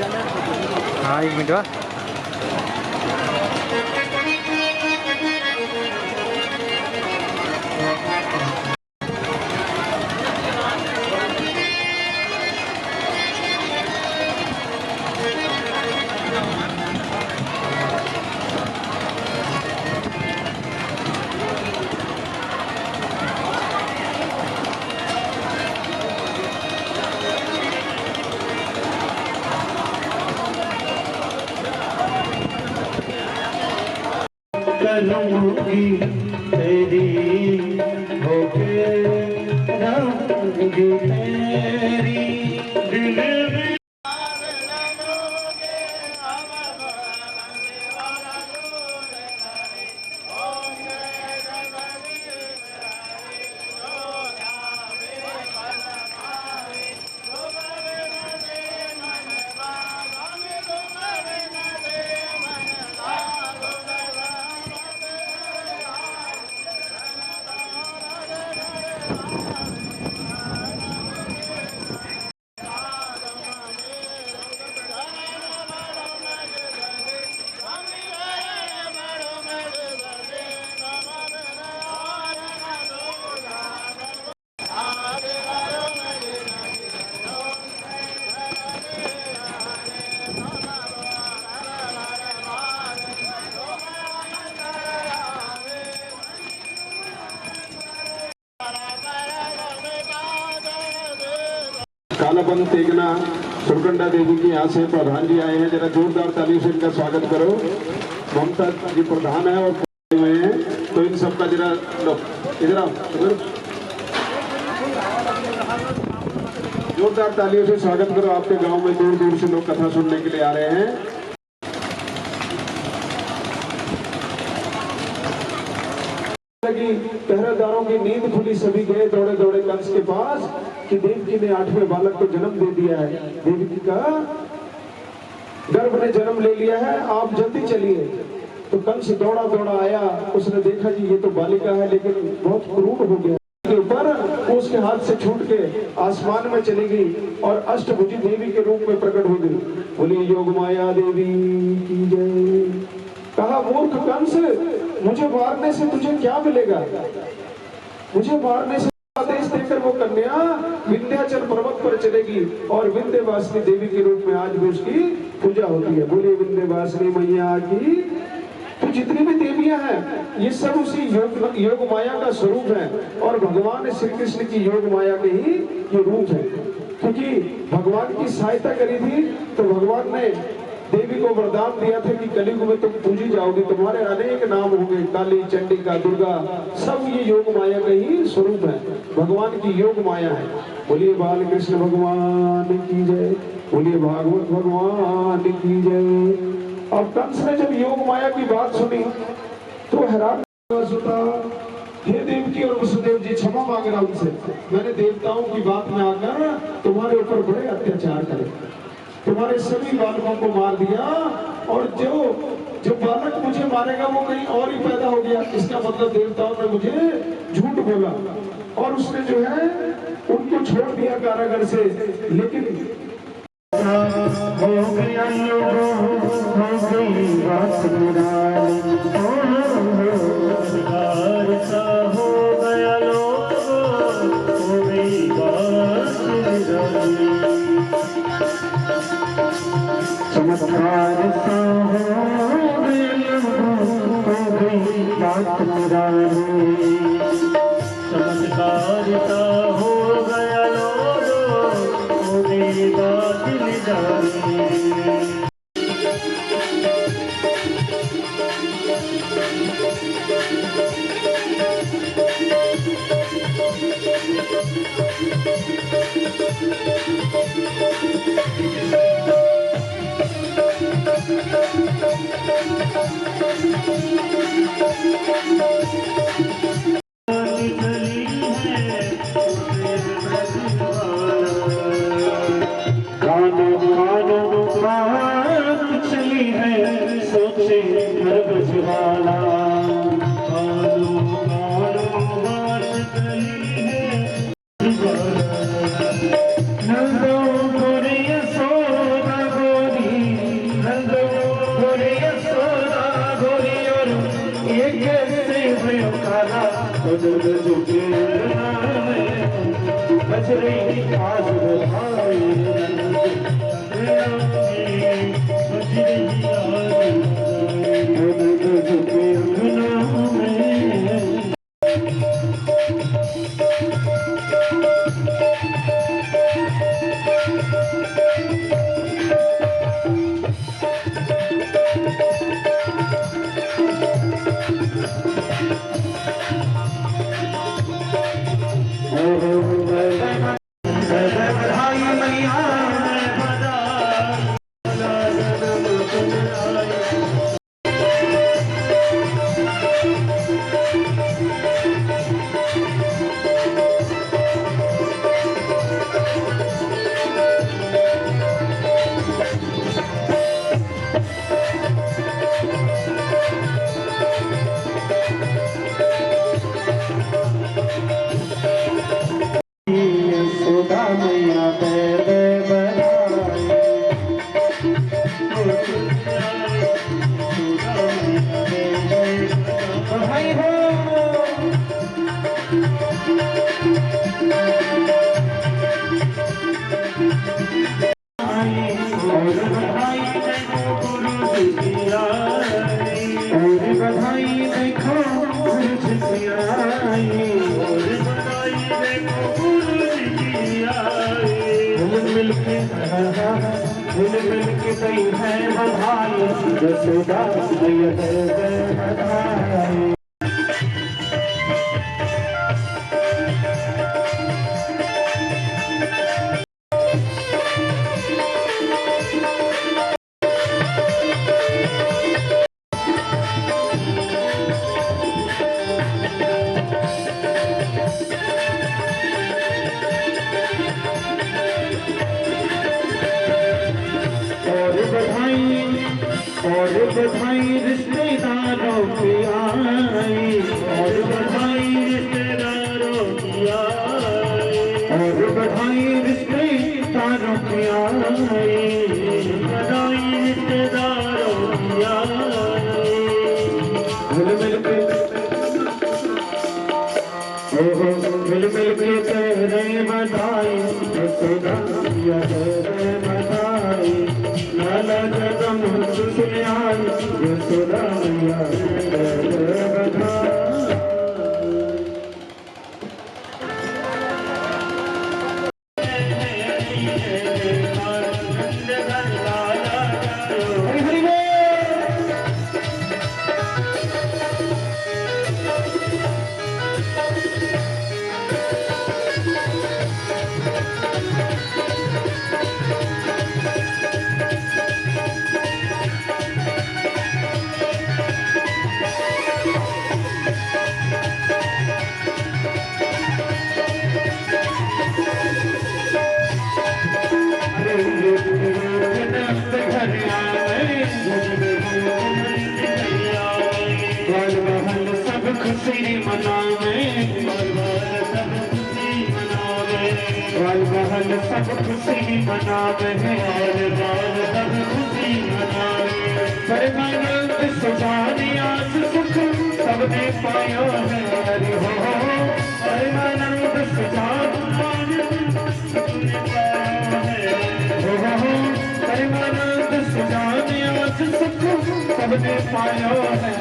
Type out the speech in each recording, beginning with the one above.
हाँ 1 मिनट। रहूंगी तेरी होके रहूंगी तेरी दिल में। कालापन तेगना सुरकंडा देवी की यहाँ से प्रधान जी आए हैं, जरा जोरदार तालियों से इनका स्वागत करो। ममता जी प्रधान है और हुए हैं, तो इन सबका जरा इधर जोरदार तालियों से स्वागत करो। आपके गांव में दूर दूर से लोग कथा सुनने के लिए आ रहे हैं। पहरेदारों की नींद खुली, सभी गए दौड़े दौड़े कंस के पास कि देवकी ने 8वें बालक को जन्म दे दिया है, देवकी का गर्भ ने जन्म ले लिया है, आप जल्दी चलिए। तो कंस दौड़ा दौड़ा आया, उसने देखा जी ये तो बालिका है लेकिन बहुत क्रूर हो गया के ऊपर, उसके हाथ से छूट के आसमान में चली गई और अष्टभुजी देवी के रूप में प्रकट हो गई। बोली योग माया देवी की जय। कहा मूर्ख कंस, मुझे मारने से तुझे क्या मिलेगा? मुझे मारने से आदेश देकर वो कन्या विंध्याचल पर्वत पर चलेगी और विंध्यवासिनी देवी के रूप में आज भी उसकी पूजा होती है। बोलिए विंध्यवासिनी मैया की। तो जितनी भी देवियां हैं ये सब उसी योग माया का स्वरूप है और भगवान श्री कृष्ण की योग माया के ही ये रूप है। क्योंकि भगवान की सहायता करी थी तो भगवान ने देवी को वरदान दिया था कि कलयुग में तुम पूजी जाओगी, तुम्हारे अनेक नाम होंगे, काली, चंडिका, दुर्गा, सब ये योग माया का ही स्वरूप है, भगवान की योग माया है। बोलिए बाल कृष्ण भगवान की जय, बोलिए भागवत भगवान की जय। अब कंस ने जब योग माया की बात सुनी तो हैरान होता, हे देवकी और वसुदेव जी क्षमा मांग रहा उनसे, मैंने देवताओं की बात में आकर तुम्हारे ऊपर बड़े अत्याचार करे, तुम्हारे सभी बालकों को मार दिया और जो बालक मुझे मारेगा वो कहीं और ही पैदा हो गया। इसका मतलब देवताओं ने मुझे झूठ बोला और उसने जो है उनको छोड़ दिया कारागार से। लेकिन हो गया चमत्कार सा हो गई बात मुरारी, चमत्कार सा हो गया लोगो हो गई बात निराली। कानून मिलके गई है बधाई यशोदा बधाई। और बधाई रिश्तेदारों की आई, और बधाई रिश्तेदारों की आई, और बधाई रिश्तेदारों की आई, बधाई रिश्तेदारों की आई। मिल के मिल के तेरे बधाई यशोदा बधाई लाला जगम सुनियाल यशोदा बधाई। खुशी मनावे बाल बहन सब खुशी मनावे सब खुशी मनावे परमानंद सुजानी आज सुख सबने पायो है हरि हो परमानंद सुजानी सबने पायो है हो परमानंद सुजानी आज सुख सबने पायो है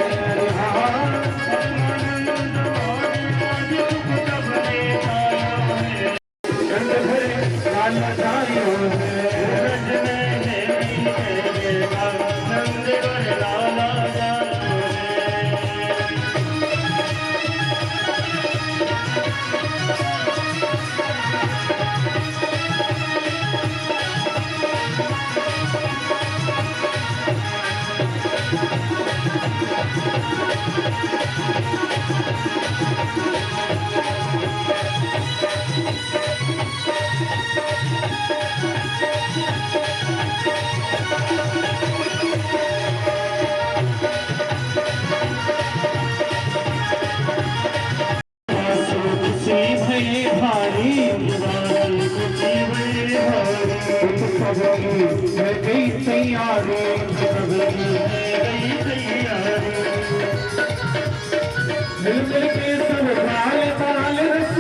मिल के सब बाल बाल रस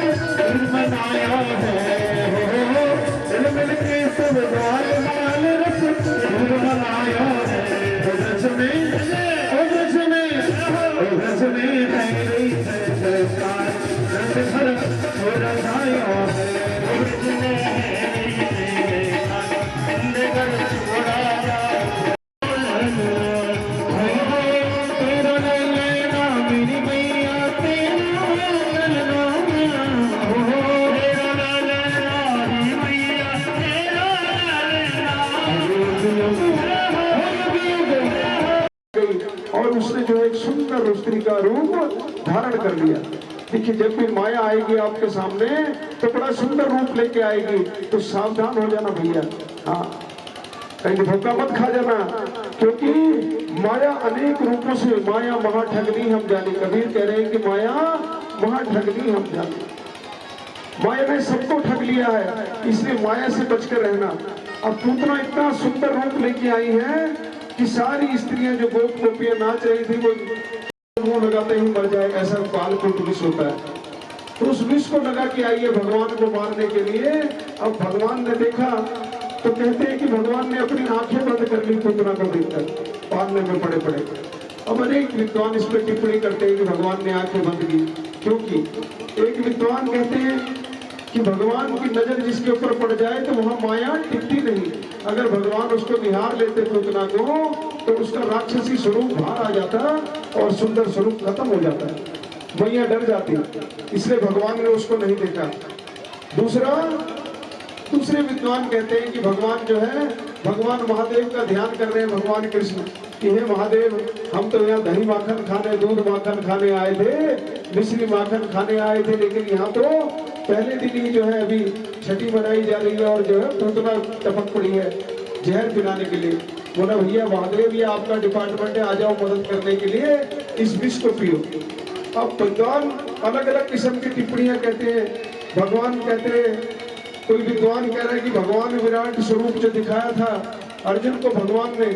मनाया है मिल के सब बाल बाल रस मनाया है रस में और उसने जो एक सुंदर स्त्री का रूप धारण कर लिया। देखिए जब भी माया आएगी आपके सामने तो बड़ा सुंदर रूप लेके आएगी, तो सावधान हो जाना भैया। हाँ कहीं धोखा मत खा जाना, क्योंकि माया अनेक रूपों से माया महाठगनी हम जाने। कबीर कह रहे हैं कि माया महाठगनी हम जाने। माया ने सबको ठग लिया है, इसलिए माया से बचकर रहना। अब पूतना इतना सुंदर रूप लेके आई है कि सारी स्त्रियां जो गोप गोपियां नाच रही थी वो मुंह लगाते ही मर जाए, ऐसा कालकूट विष होता है। तो उस विष को लगा के आई है भगवान को मारने के लिए। अब भगवान ने देखा तो कहते हैं कि भगवान ने अपनी आंखें बंद कर ली पूतना को देखकर, पालने में पड़े पड़े। अब अनेक विद्वान इस पर टिप्पणी करते हैं कि भगवान ने आंखें बंद की, क्योंकि एक विद्वान कहते हैं कि भगवान की नजर जिसके ऊपर पड़ जाए तो वहां माया टिकती नहीं। अगर भगवान उसको निहार लेते पूतना को तो उसका राक्षसी स्वरूप बाहर आ जाता और सुंदर स्वरूप खत्म हो जाता। मैया डर जाती, इसलिए भगवान ने उसको नहीं देखा। दूसरे विद्वान कहते हैं कि भगवान जो है, भगवान महादेव का ध्यान कर रहे हैं, भगवान कृष्ण कि हे महादेव, हम तो यहाँ दही माखन खाने, दूध माखन खाने आए थे, मिश्री माखन खाने आए थे, लेकिन यहाँ तो पहले दिन ही जो है अभी छठी मनाई जा रही है और जो है पूतना टपक पड़ी है जहर पिलाने के लिए। बोला भैया महादेव, ये आपका डिपार्टमेंट है, आ जाओ मदद करने के लिए, इस विष को पियो। अब विद्वान अलग अलग किस्म की टिप्पणियां कहते हैं। भगवान कहते हैं, कोई विद्वान कह रहा है कि भगवान विराट स्वरूप जो दिखाया था अर्जुन को, भगवान ने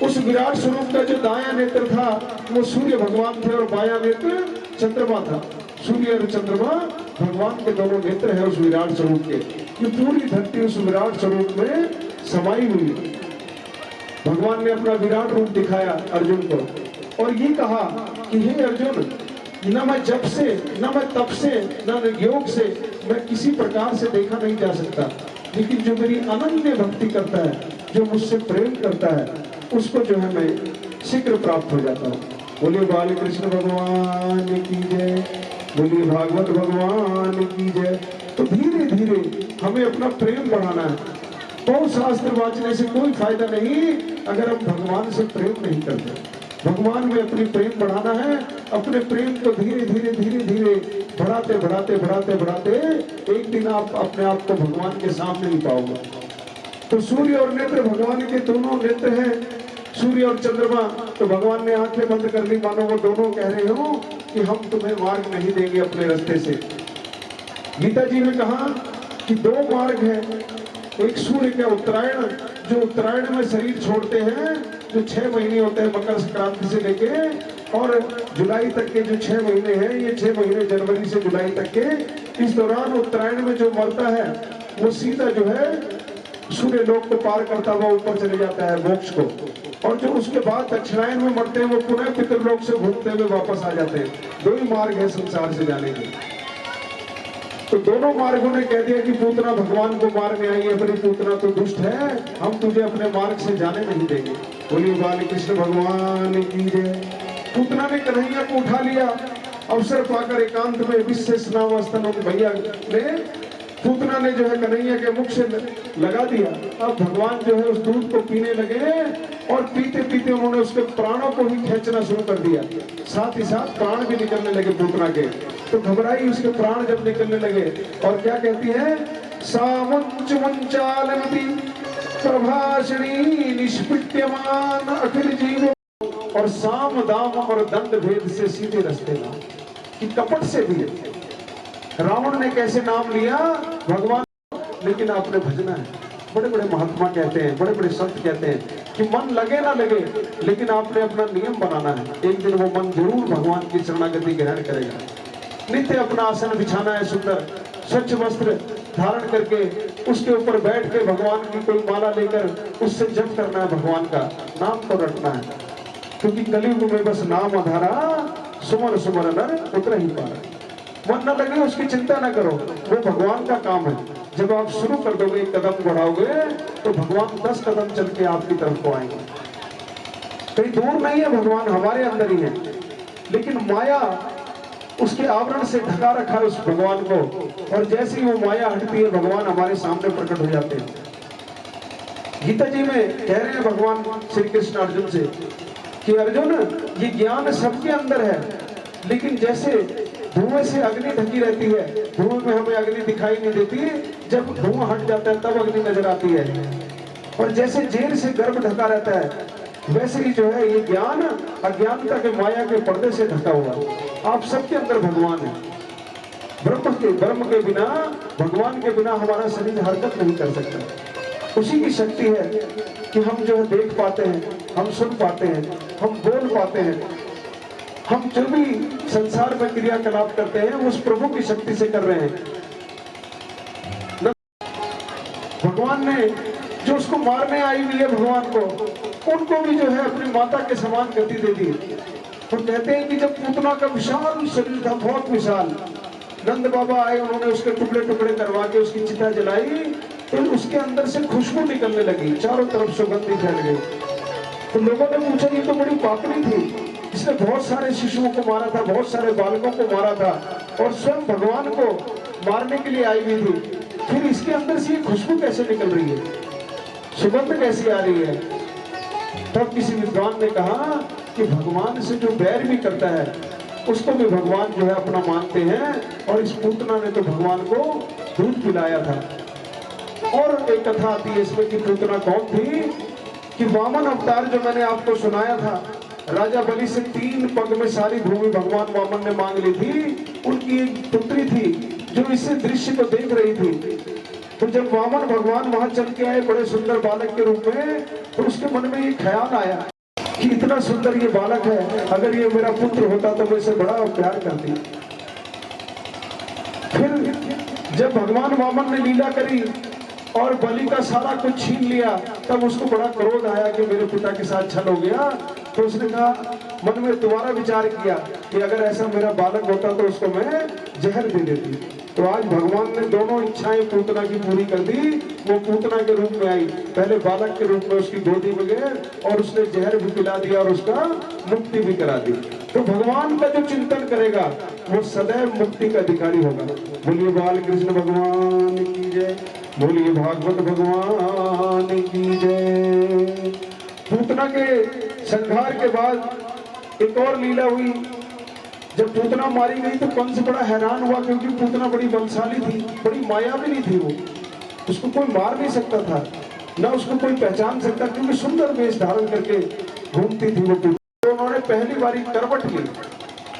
उस विराट स्वरूप का जो दाया नेत्र था वो सूर्य भगवान थे और बाया नेत्र चंद्रमा था। सूर्य और चंद्रमा भगवान के दोनों नेत्र है उस विराट स्वरूप के। ये पूरी धरती उस विराट स्वरूप में समाई हुई। भगवान ने अपना विराट रूप दिखाया अर्जुन को और ये कहा कि हे अर्जुन, न मैं जप से, न मैं तप से, न योग से, मैं किसी प्रकार से देखा नहीं जा सकता, लेकिन जो मेरी अनन्य भक्ति करता है, जो मुझसे प्रेम करता है, उसको जो है मैं शीघ्र प्राप्त हो जाता हूँ। बोलिए बाल कृष्ण भगवान की जय, बोलिए भागवत भगवान की जय। तो धीरे धीरे हमें अपना प्रेम बढ़ाना है। बहुत शास्त्र वाचने से कोई फायदा नहीं अगर हम भगवान से प्रेम नहीं करते। भगवान में अपनी प्रेम बढ़ाना है। अपने प्रेम को धीरे धीरे धीरे धीरे बढ़ाते बढ़ाते बढ़ाते बढ़ाते एक दिन आप अपने आप को भगवान के सामने ही पाओगे। तो सूर्य और नेत्र भगवान के दोनों नेत्र हैं, सूर्य और चंद्रमा। तो भगवान ने आंखें बंद कर ली, मानो वो दोनों कह रहे हो कि हम तुम्हें मार्ग नहीं देंगे अपने रास्ते से। गीता जी ने कहा कि दो मार्ग है, एक सूर्य का उत्तरायण, जो उत्तरायण में शरीर छोड़ते हैं, जो 6 महीने होते हैं मकर संक्रांति से लेके और जुलाई तक के जो 6 महीने हैं, ये 6 महीने जनवरी से जुलाई तक के, इस दौरान उत्तरायण में जो मरता है वो सीधा जो है सूर्य लोक को पार करता हुआ ऊपर चले जाता है मोक्ष को, और जो उसके बाद दक्षिणायन में मरते हैं वो पुनः पितृलोक से घूमते हुए वापस आ जाते हैं। दो ही मार्ग है संसार से जाने के। तो दोनों मार्गों ने कह दिया कि पूतना भगवान को मारने आई है, अपनी पूतना तो दुष्ट है, हम तुझे अपने मार्ग से जाने नहीं देंगे। बोलिए बाल कृष्ण भगवान की जय। पूतना ने कन्हैया को उठा लिया, अवसर पाकर एकांत में विश्व स्नावस्तन भैया ने, पूतना ने जो है कन्हैया के मुख से लगा दिया। अब भगवान जो है उस दूध को पीने लगे और पीते पीते उन्होंने उसके प्राणों को ही खींचना शुरू कर दिया, साथ ही साथ प्राण भी निकलने लगे पूतना के। तो घबराई उसके प्राण जब निकलने लगे और क्या कहती है, सामुंच मुंचालनति प्रभाषणी निष्पिट्यमान अखिल जीव, और साम दाम और दंड भेद से सीधे रास्ते ना, कि कपट से भी रावण ने कैसे नाम लिया भगवान, लेकिन आपने भजना है। बड़े बड़े महात्मा कहते हैं, बड़े बड़े संत कहते हैं कि मन लगे ना लगे, लेकिन आपने अपना नियम बनाना है। एक दिन वो मन जरूर भगवान की शरणागति ग्रहण करेगा। नित्य अपना आसन बिछाना है, सुंदर स्वच्छ वस्त्र धारण करके उसके ऊपर बैठ के भगवान की कोई माला लेकर उससे जप करना है, भगवान का नाम तो रटना है, क्योंकि कलयुग में बस नाम आधारा, सुमर सुमर नर उतर ही पार। मन न लगे उसकी चिंता न करो, वो भगवान का काम है। जब आप शुरू कर दोगे, एक कदम बढ़ाओगे, तो भगवान 10 कदम चल के आपकी तरफ को आएंगे। कहीं दूर नहीं है, भगवान हमारे अंदर ही है, लेकिन माया उसके आवरण से ढका रखा है उस भगवान को, और जैसे ही वो माया हटती है भगवान हमारे सामने प्रकट हो जाते हैं। गीता जी में कह रहे हैं भगवान श्री कृष्ण अर्जुन से कि अर्जुन, ये ज्ञान सबके अंदर है, लेकिन जैसे धुएं से अग्नि ढकी रहती है, धुएं में हमें अग्नि दिखाई नहीं देती, जब धुआं हट जाता है तब अग्नि नजर आती है। और जैसे जेल से गर्भ ढका रहता है, वैसे ही जो है ये ज्ञान अज्ञानता के माया के पर्दे से ढका हुआ। आप सबके अंदर भगवान है। ब्रह्म के बिना, भगवान के बिना हमारा शरीर हरकत नहीं कर सकता। उसी की शक्ति है कि हम जो है देख पाते हैं, हम सुन पाते हैं, हम बोल पाते हैं, हम जो भी संसार में क्रियाकलाप करते हैं उस प्रभु की शक्ति से कर रहे हैं। भगवान ने जो उसको मारने आई हुई है भगवान को, उनको भी जो है अपनी माता के समान गति दे दी। तो कहते हैं कि जब पूतना का विशाल शरीर था, बहुत विशाल, नंद बाबा आए, उन्होंने उसके टुकड़े टुकड़े करवा के उसकी चिता जलाई, तो उसके अंदर से खुशबू निकलने लगी, चारों तरफ सुगंधी फैल गई। तो लोगों ने पूछा ये तो बड़ी पापड़ी थी, इसने बहुत सारे शिशुओं को मारा था, बहुत सारे बालकों को मारा था और स्वयं भगवान को मारने के लिए आई हुई थी, फिर इसके अंदर से ये खुशबू कैसे निकल रही है, सुगंध कैसी आ रही है। तब किसी विद्वान ने कहा कि भगवान से जो बैर भी करता है उसको भी भगवान जो है अपना मानते हैं, और इस पूतना ने तो भगवान को दूध पिलाया था। और एक कथा आती है इसमें कि पूतना कौन थी, कि वामन अवतार जो मैंने आपको सुनाया था, राजा बलि से 3 पग में सारी भूमि भगवान वामन ने मांग ली थी। उनकी एक पुत्री थी जो इस दृश्य को देख रही थी। तो जब वामन भगवान वहां चल के आए बड़े सुंदर बालक के रूप में, तो उसके मन में ये ख्याल आया कि इतना सुंदर ये बालक है, अगर ये मेरा पुत्र होता तो मैं इसे बड़ा प्यार करती। फिर जब भगवान वामन ने लीला करी और बलि का सारा कुछ छीन लिया, तब उसको बड़ा क्रोध आया कि मेरे पिता के साथ छल हो गया। तो उसने कहा, मन में दोबारा विचार किया कि अगर ऐसा मेरा बालक होता तो उसको मैं जहर दे देती। तो आज भगवान ने दोनों इच्छाएं पूतना की पूरी कर दी। वो पूतना के रूप में आई, पहले बालक के रूप में उसकी गोदी में गए और उसने जहर भी पिला दिया और उसका मुक्ति भी करा दी। तो भगवान का जो चिंतन करेगा वो सदैव मुक्ति का अधिकारी होगा। बोलिए बाल कृष्ण भगवान की जय, बोलिए भागवत भगवान की जय। पूतना के संहार के बाद एक और लीला हुई। जब पूतना मारी गई तो कंस बड़ा हैरान हुआ, क्योंकि पूतना बड़ी बलशाली थी, बड़ी मायावी थी। वो उसको कोई मार नहीं सकता था, ना उसको कोई पहचान सकता, क्योंकि सुंदर वेश धारण करके घूमती थी वो। तो उन्होंने पहली बारी करवट ली,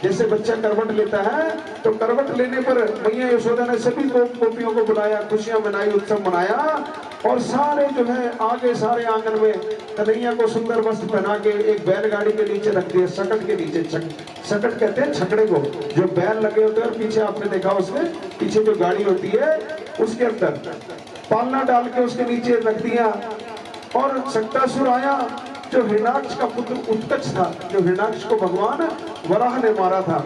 जैसे बच्चा करवट लेता है, तो करवट लेने पर मैया यशोदा ने सभी गोपियों को बुलाया, खुशियां मनाई, उत्सव मनाया, और सारे जो है आगे सारे आंगन में कन्हैया को सुंदर वस्त्र पहना के एक बैलगाड़ी के नीचे रख दिया, सकट के नीचे। सकट कहते हैं छकड़े को, जो बैल लगे होते हैं और पीछे आपने देखा उसमें पीछे जो गाड़ी होती है उसके अंदर पालना डाल के उसके नीचे रख दिया। और शक्तासुर आया, जो हिरणाक्ष का पुत्र उत्कच था, जो हिरणाक्ष को भगवान वराह ने मारा था,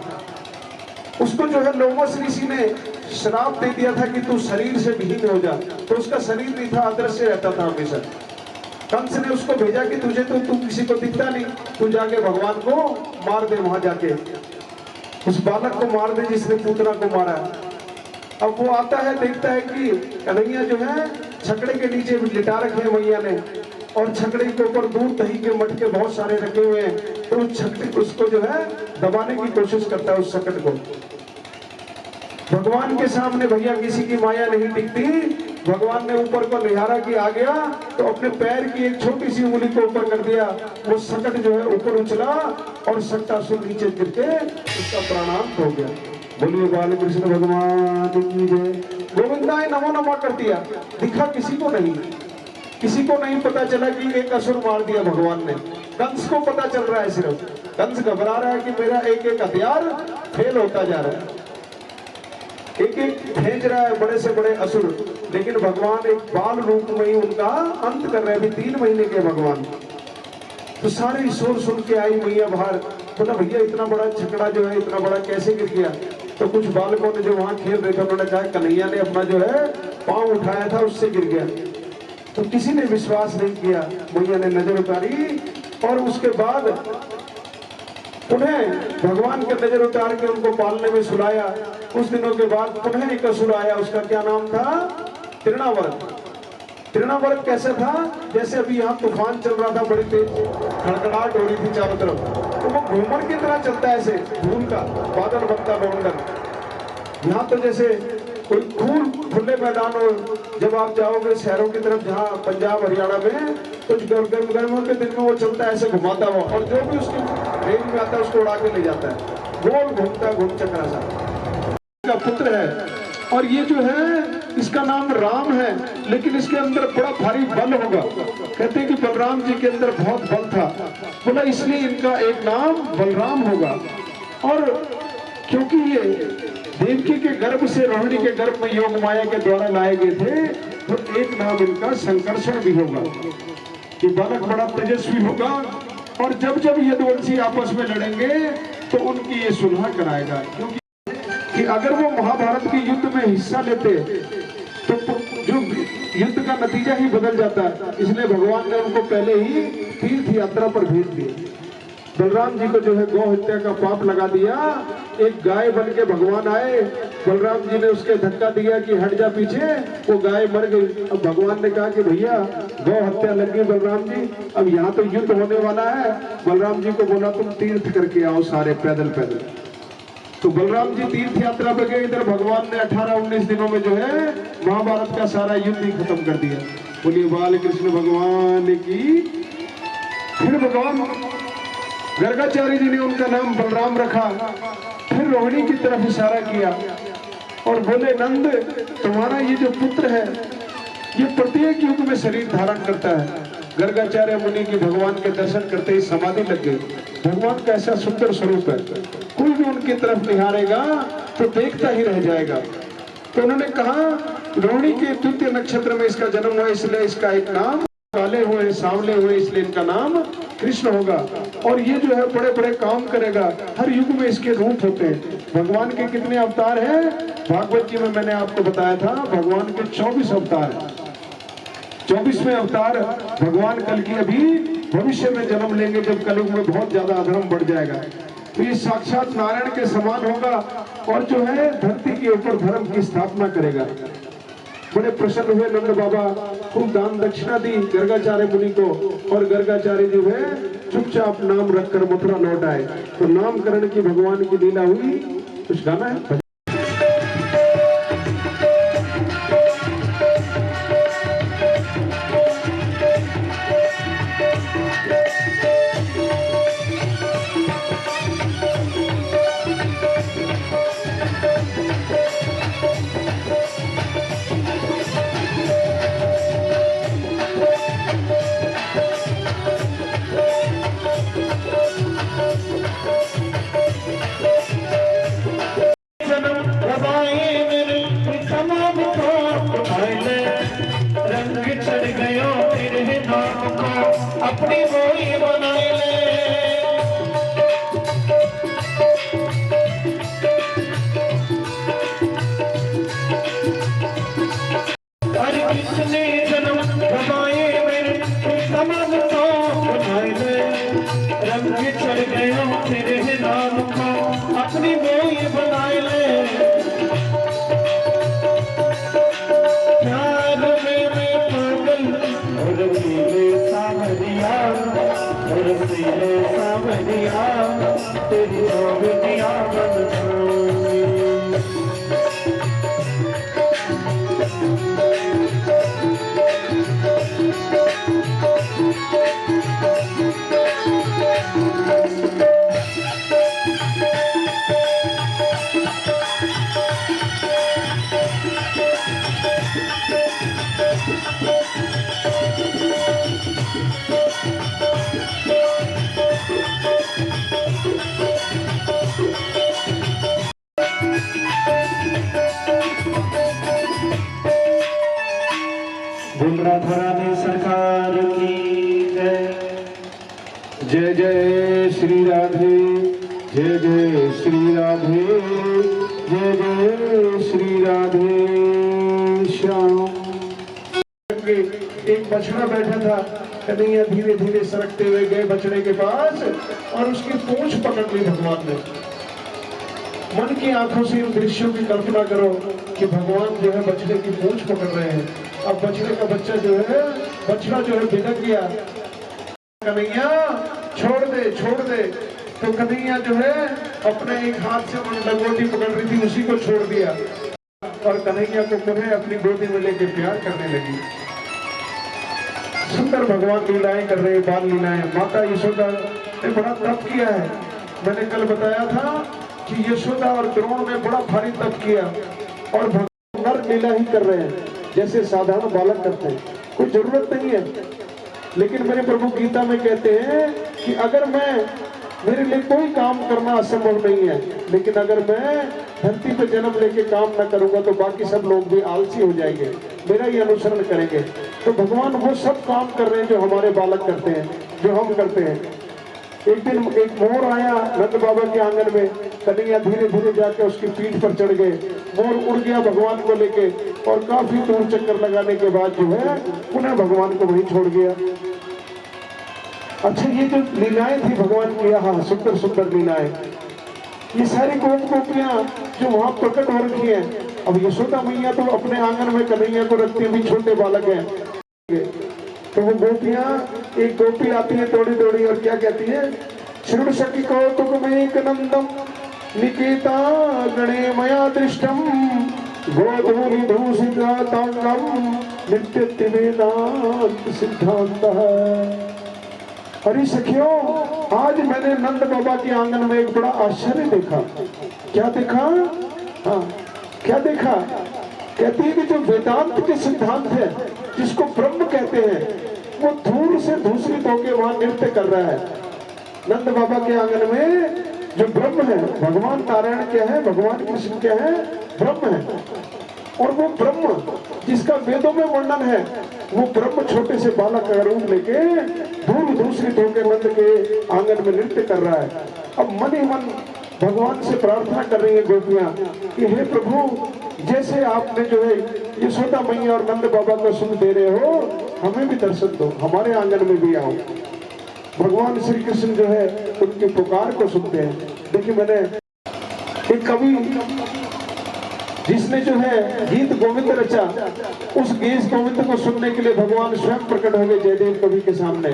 उसको जो है लोमस ऋषि ने श्राप दे दिया था कि तू शरीर से विहीन हो जा। तो उसका शरीर नहीं था, अदृश्य रहता था हमेशा। कंस ने उसको भेजा कि तुझे तो तू किसी को दिखता नहीं, तू जाके भगवान को मार दे, वहां जाके उस बालक को मार दे जिसने पूतना को मारा। अब वो आता है, देखता है कि कन्हैया जो है छकड़े के नीचे लिटा रखे मैया ने, और छकड़े के ऊपर दूध दही के मटके बहुत सारे रखे हुए हैं। तो उस छकड़े उसको जो है दबाने की कोशिश करता है, उस सकट को। भगवान के सामने भैया किसी की माया नहीं टिकती। भगवान ने ऊपर को निहारा कि आ गया, तो अपने पैर की एक छोटी सी उंगली को ऊपर कर दिया, वो सकट जो है ऊपर उछला और शक्तासुर नीचे गिर के उसका प्राणांत हो गया। बोलिए बाल कृष्ण भगवान की जय। गोविंदाय नमो नमः कर दिया, दिखा किसी को नहीं, किसी को नहीं पता चला कि एक असुर मार दिया भगवान ने। कंस को पता चल रहा है, सिर्फ कंस घबरा रहा है कि मेरा एक एक हथियार फेल होता जा रहा है, एक एक भेज रहा है बड़े से बड़े असुर, लेकिन भगवान एक बाल रूप में ही उनका अंत कर रहे हैं। अभी 3 महीने के भगवान। तो सारे शोर सुन के आई मैया बाहर, बोला भैया इतना बड़ा छकड़ा जो है इतना बड़ा कैसे गिर गया। तो कुछ बालकों ने जो वहां खेल रहे थे उन्होंने कहा कन्हैया ने अपना जो है पांव उठाया था उससे गिर गया। तो किसी ने विश्वास नहीं किया, मैया ने नजर उतारी और उसके बाद उन्हें भगवान के नजर उतार के उनको पालने में सुलाया। कुछ दिनों के बाद पुनः एक असुर आया, उसका क्या नाम था, तृणावर्त। तृणावर्त कैसे था, जैसे अभी यहाँ तूफान चल रहा था, बड़ी तेज खड़खड़ाहट हो रही थी चारों तरफ, तो वो घूमर की तरह चलता है, ऐसे धूल का बादल बनता बवंडर। यहाँ तो जैसे कोई खुले मैदान हो, जब आप जाओगे शहरों की तरफ, जहाँ पंजाब हरियाणा में, कुछ गर्मियों के दिन में वो चलता है ऐसे घुमाता हुआ, और जो भी उसकी रेंज में आता है उसको उड़ा के ले जाता है, गोल घूमता है, घूम चक्रा सा। का पुत्र है और ये जो है इसका नाम राम है, लेकिन इसके अंदर बड़ा भारी बल होगा। कहते हैं कि बलराम जी के अंदर बहुत बल था, बोला इसलिए इनका एक नाम बलराम होगा। और क्योंकि ये देवकी के गर्भ से रोहिणी के गर्भ में योग माया के द्वारा लाए गए थे, तो एक नाम इनका संकर्षण भी होगा कि बालक बड़ा तेजस्वी होगा। और जब जब यदुवंशी आपस में लड़ेंगे तो उनकी ये सुलह कराएगा, क्योंकि कि अगर वो महाभारत के युद्ध में हिस्सा लेते तो जो युद्ध का नतीजा ही बदल जाता है। इसलिए भगवान ने उनको पहले ही तीर्थ यात्रा पर भेज दिया। बलराम जी को जो है गौ हत्या का पाप लगा दिया। एक गाय बन के भगवान आए, बलराम जी ने उसके धक्का दिया कि हट जा पीछे, वो गाय मर गई। अब भगवान ने कहा कि भैया गौ हत्या लग गई बलराम जी, अब यहाँ तो युद्ध होने वाला है। बलराम जी को बोला तुम तीर्थ करके आओ सारे पैदल पैदल। तो बलराम जी तीर्थ यात्रा पे गए। इधर भगवान ने 18-19 दिनों में जो है महाभारत का सारा युद्ध ही खत्म कर दिया। बोलिए बाल कृष्ण भगवान की। फिर भगवान गर्गाचार्य जी ने उनका नाम बलराम रखा। फिर रोहिणी की तरफ इशारा किया और बोले नंद तुम्हारा ये जो पुत्र है ये प्रत्येक युग में शरीर धारण करता है। गर्गाचार्य मुनि की भगवान के दर्शन करते ही समाधि लग गई। भगवान का ऐसा सुंदर स्वरूप है, कोई भी उनकी तरफ निहारेगा तो देखता ही रह जाएगा। तो उन्होंने कहा रोहिणी के द्वितीय नक्षत्र में इसका जन्म हुआ, इसलिए इसका एक नाम, काले हुए सांवले हुए इसलिए इनका नाम कृष्ण होगा। और ये जो है बड़े बड़े काम करेगा। हर युग में इसके रूप होते हैं। भगवान के कितने अवतार हैं? भागवत जी में मैंने आपको बताया था भगवान के 24 अवतार हैं। 24वें अवतार भगवान कल की अभी भविष्य में जन्म लेंगे, जब कलयुग में बहुत ज्यादा अधर्म बढ़ जाएगा। तो ये साक्षात नारायण के समान होगा और जो है धरती के ऊपर धर्म की स्थापना करेगा। बड़े प्रसन्न हुए नंद बाबा, खूब दान दक्षिणा दी गर्गाचार्य मुनि को। और गर्गाचार्य जो है चुपचाप नाम रखकर मथुरा लौट आए। तो नामकरण की भगवान की लीला हुई। कुछ गाना है? अपनी बोली बनाई ले हर किसने जन्म बनाए मेरे तमाम तो बनाए ले रंग चढ़ गया तेरे नाम को अपनी बोली बनाए ले प्यार में पागल और सावरिया तेरी रोगिया राधारानी सरकार की जय। जय श्री राधे, जय जय श्री राधे, जय जय श्री राधे श्याम। एक बछड़ा बैठा था, कन्हैया धीरे धीरे सरकते हुए गए बछड़े के पास और उसकी पूंछ पकड़ ली भगवान ने। मन की आंखों से इन दृश्यों की कल्पना करो कि भगवान जो है बछड़े की पूंछ पकड़ रहे हैं। अब बछड़े का बच्चा जो है, बछड़ा जो है भिनक गया। कन्हैया छोड़ दे छोड़ दे। तो कन्हैया जो है अपने एक हाथ से लंगोटी पकड़ रही थी, उसी को छोड़ दिया और कन्हैया को पुनः अपनी गोदी में लेके प्यार करने लगी। सुंदर भगवान लीलाएं कर रहे, बाल लीलाएं। माता यशोदा ने बड़ा तप किया है। मैंने कल बताया था कि यशोदा और द्रोण ने बड़ा भारी तप किया और भगवान नर लीला ही कर रहे हैं जैसे साधारण बालक करते हैं, कोई जरूरत नहीं है। लेकिन मेरे प्रभु गीता में कहते हैं कि अगर मेरे लिए कोई काम करना असंभव नहीं है, लेकिन अगर मैं धरती पे जन्म लेके काम न करूंगा तो बाकी सब लोग भी आलसी हो जाएंगे, मेरा ही अनुसरण करेंगे। तो भगवान वो सब काम कर रहे हैं जो हमारे बालक करते हैं, जो हम करते हैं। एक दिन एक मोर आया नंद बाबा के आंगन में, कन्हैया धीरे धीरे जाके उसकी पीठ पर चढ़ गए, मोर उड़ गया भगवान को लेके और काफी दूर चक्कर लगाने के बाद जो है पुनः भगवान को वहीं छोड़ गया। अच्छा, ये जो लीलाएं थी भगवान की, यहाँ सुंदर सुंदर लीलाएं, ये सारी गोपियां जो वहां प्रकट हो रखी है। अब यशोदा मैया तो अपने आंगन में कन्हैया को रखती है, भी छोटे बालक हैं, तो वो गोपियां, एक गोपी आती है दौड़ी दौड़ी और क्या कहती है, श्रुण सखी कौतुकमेक नंदम निकेता गणे मया दृष्टम गोधूलि दूषितांगम नित्य वेदांत सिद्धांत। अरे सखियों, आज मैंने नंद बाबा के आंगन में एक बड़ा आश्चर्य देखा। क्या देखा? हाँ, क्या देखा? कहती है कि जो वेदांत के सिद्धांत है, जिसको ब्रह्म कहते हैं, वो धूल से दूसरी होके वहां नृत्य कर रहा है। नंद बाबा के आंगन में जो ब्रह्म है, भगवान नारायण क्या है, भगवान कृष्ण क्या है, ब्रह्म है। और वो ब्रह्म जिसका वेदों में वर्णन है, वो ब्रह्म छोटे से बालक का रूप लेके धूल दूसरी होके नंद के आंगन में नृत्य कर रहा है। अब मन ही मन भगवान से प्रार्थना कर रही है गोपियां कि हे प्रभु, जैसे आपने जो है यशोदा मैया और नंद बाबा को सुन दे रहे हो, हमें भी दर्शन दो, हमारे आंगन में भी आओ। भगवान श्री कृष्ण जो है उनकी पुकार को सुनते हैं। देखिए, मैंने एक कवि जिसने जो है गीत गोविंद रचा, उस गीत गोविंद को सुनने के लिए भगवान स्वयं प्रकट हो गए जयदेव कवि के सामने।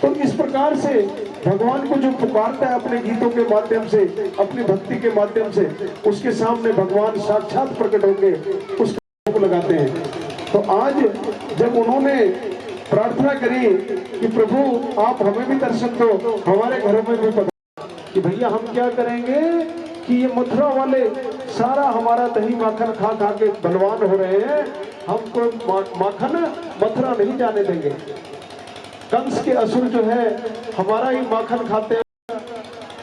तो इस प्रकार से भगवान को जो पुकारता है अपने गीतों के माध्यम से, अपनी भक्ति के माध्यम से, उसके सामने भगवान साक्षात प्रकट होंगे, उसको भोग लगाते हैं। तो आज जब उन्होंने प्रार्थना करी कि प्रभु आप हमें भी दर्शन दो, हमारे घरों में भी पता कि भैया हम क्या करेंगे कि ये मथुरा वाले सारा हमारा दही माखन खा खा के बलवान हो रहे हैं, हमको माखन मथुरा नहीं जाने देंगे। कंस के असुर जो है हमारा ही माखन खाते हैं,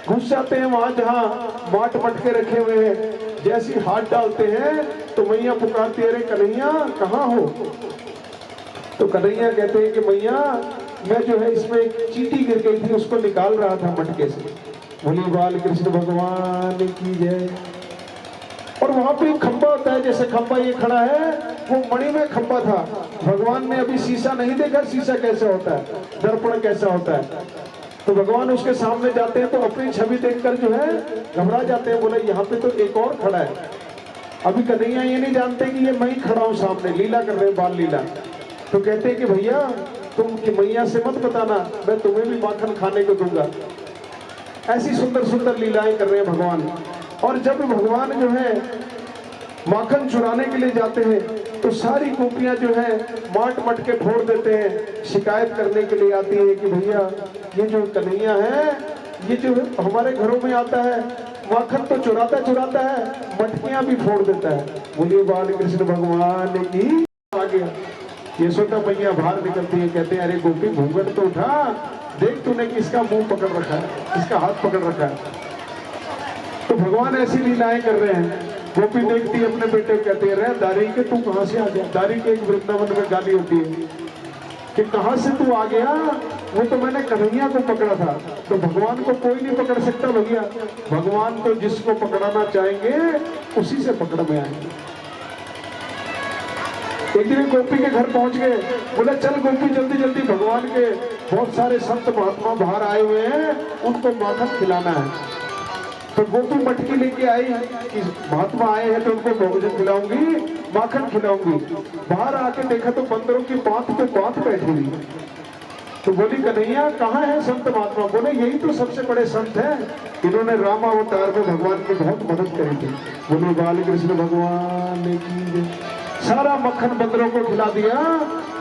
घुस जाते हैं वहां जहां माट मटके रखे हुए हैं, जैसी हाथ डालते हैं तो मैया पुकारती है, अरे कन्हैया कहाँ हो? तो कन्हैया कहते हैं कि मैया मैं जो है इसमें एक चींटी गिर गई थी, उसको निकाल रहा था मटके से। बोली बाल कृष्ण भगवान की जय। और वहां पे एक खंबा होता है, जैसे खंबा ये खड़ा है, वो मणि में खंबा था। भगवान ने अभी शीशा नहीं देखा, शीशा कैसा होता है, दर्पण कैसा होता है। तो भगवान उसके सामने जाते हैं तो अपनी छवि देखकर जो है घबरा जाते हैं, बोले यहाँ पे तो एक और खड़ा है। अभी कन्हैया ये नहीं जानते कि ये मैं ही खड़ा हूँ सामने, लीला कर रहे हैं, बाल लीला। तो कहते हैं कि भैया तुम कि मैया से मत बताना, मैं तुम्हें भी माखन खाने को दूंगा। ऐसी सुंदर सुंदर लीलाएं कर रहे हैं भगवान। और जब भगवान जो है माखन चुराने के लिए जाते हैं तो सारी गोपियां जो है माट मटके फोड़ देते हैं, शिकायत करने के लिए आती है कि भैया ये जो कन्हैया है, ये जो हमारे घरों में आता है, माखन तो चुराता चुराता है, मटकियां भी फोड़ देता है। बोलिए बाल कृष्ण भगवान की। आ गया यशोदा मैया बाहर निकलती है, कहते हैं अरे गोपी घूंघट तो उठा, देख तूने किसका मुंह पकड़ रखा है, किसका हाथ पकड़ रखा है। तो भगवान ऐसी लीलाएं कर रहे हैं। गोपी देखती है अपने बेटे को, कहते हैं दारी के तू कहां से आ गया? दारी के एक वृंदावन में गाली होती है कि कहां से तू आ गया, वो तो मैंने कन्हैया को पकड़ा था। तो भगवान को कोई नहीं पकड़ सकता भैया, भगवान तो जिसको पकड़ाना चाहेंगे उसी से पकड़ में आएंगे। एक दिन गोपी के घर पहुंच गए, बोला चल गोपी जल्दी जल्दी, भगवान के बहुत सारे संत महात्मा बाहर आए हुए हैं, उनको माखन खिलाना है। तो गोपी मटकी लेके आई कि महात्मा आए हैं तो उनको भोजन खिलाऊंगी, माखन खिलाऊंगी। बाहर आके देखा तो बंदरों की बात पे बात बैठी हुई। तो बोली कन्हैया कहाँ है संत महात्मा? बोले यही तो सबसे बड़े संत हैं, इन्होंने रामावतार में भगवान की बहुत मदद करी थी। बोले बाल कृष्ण भगवान की। सारा मक्खन बंदरों को खिला दिया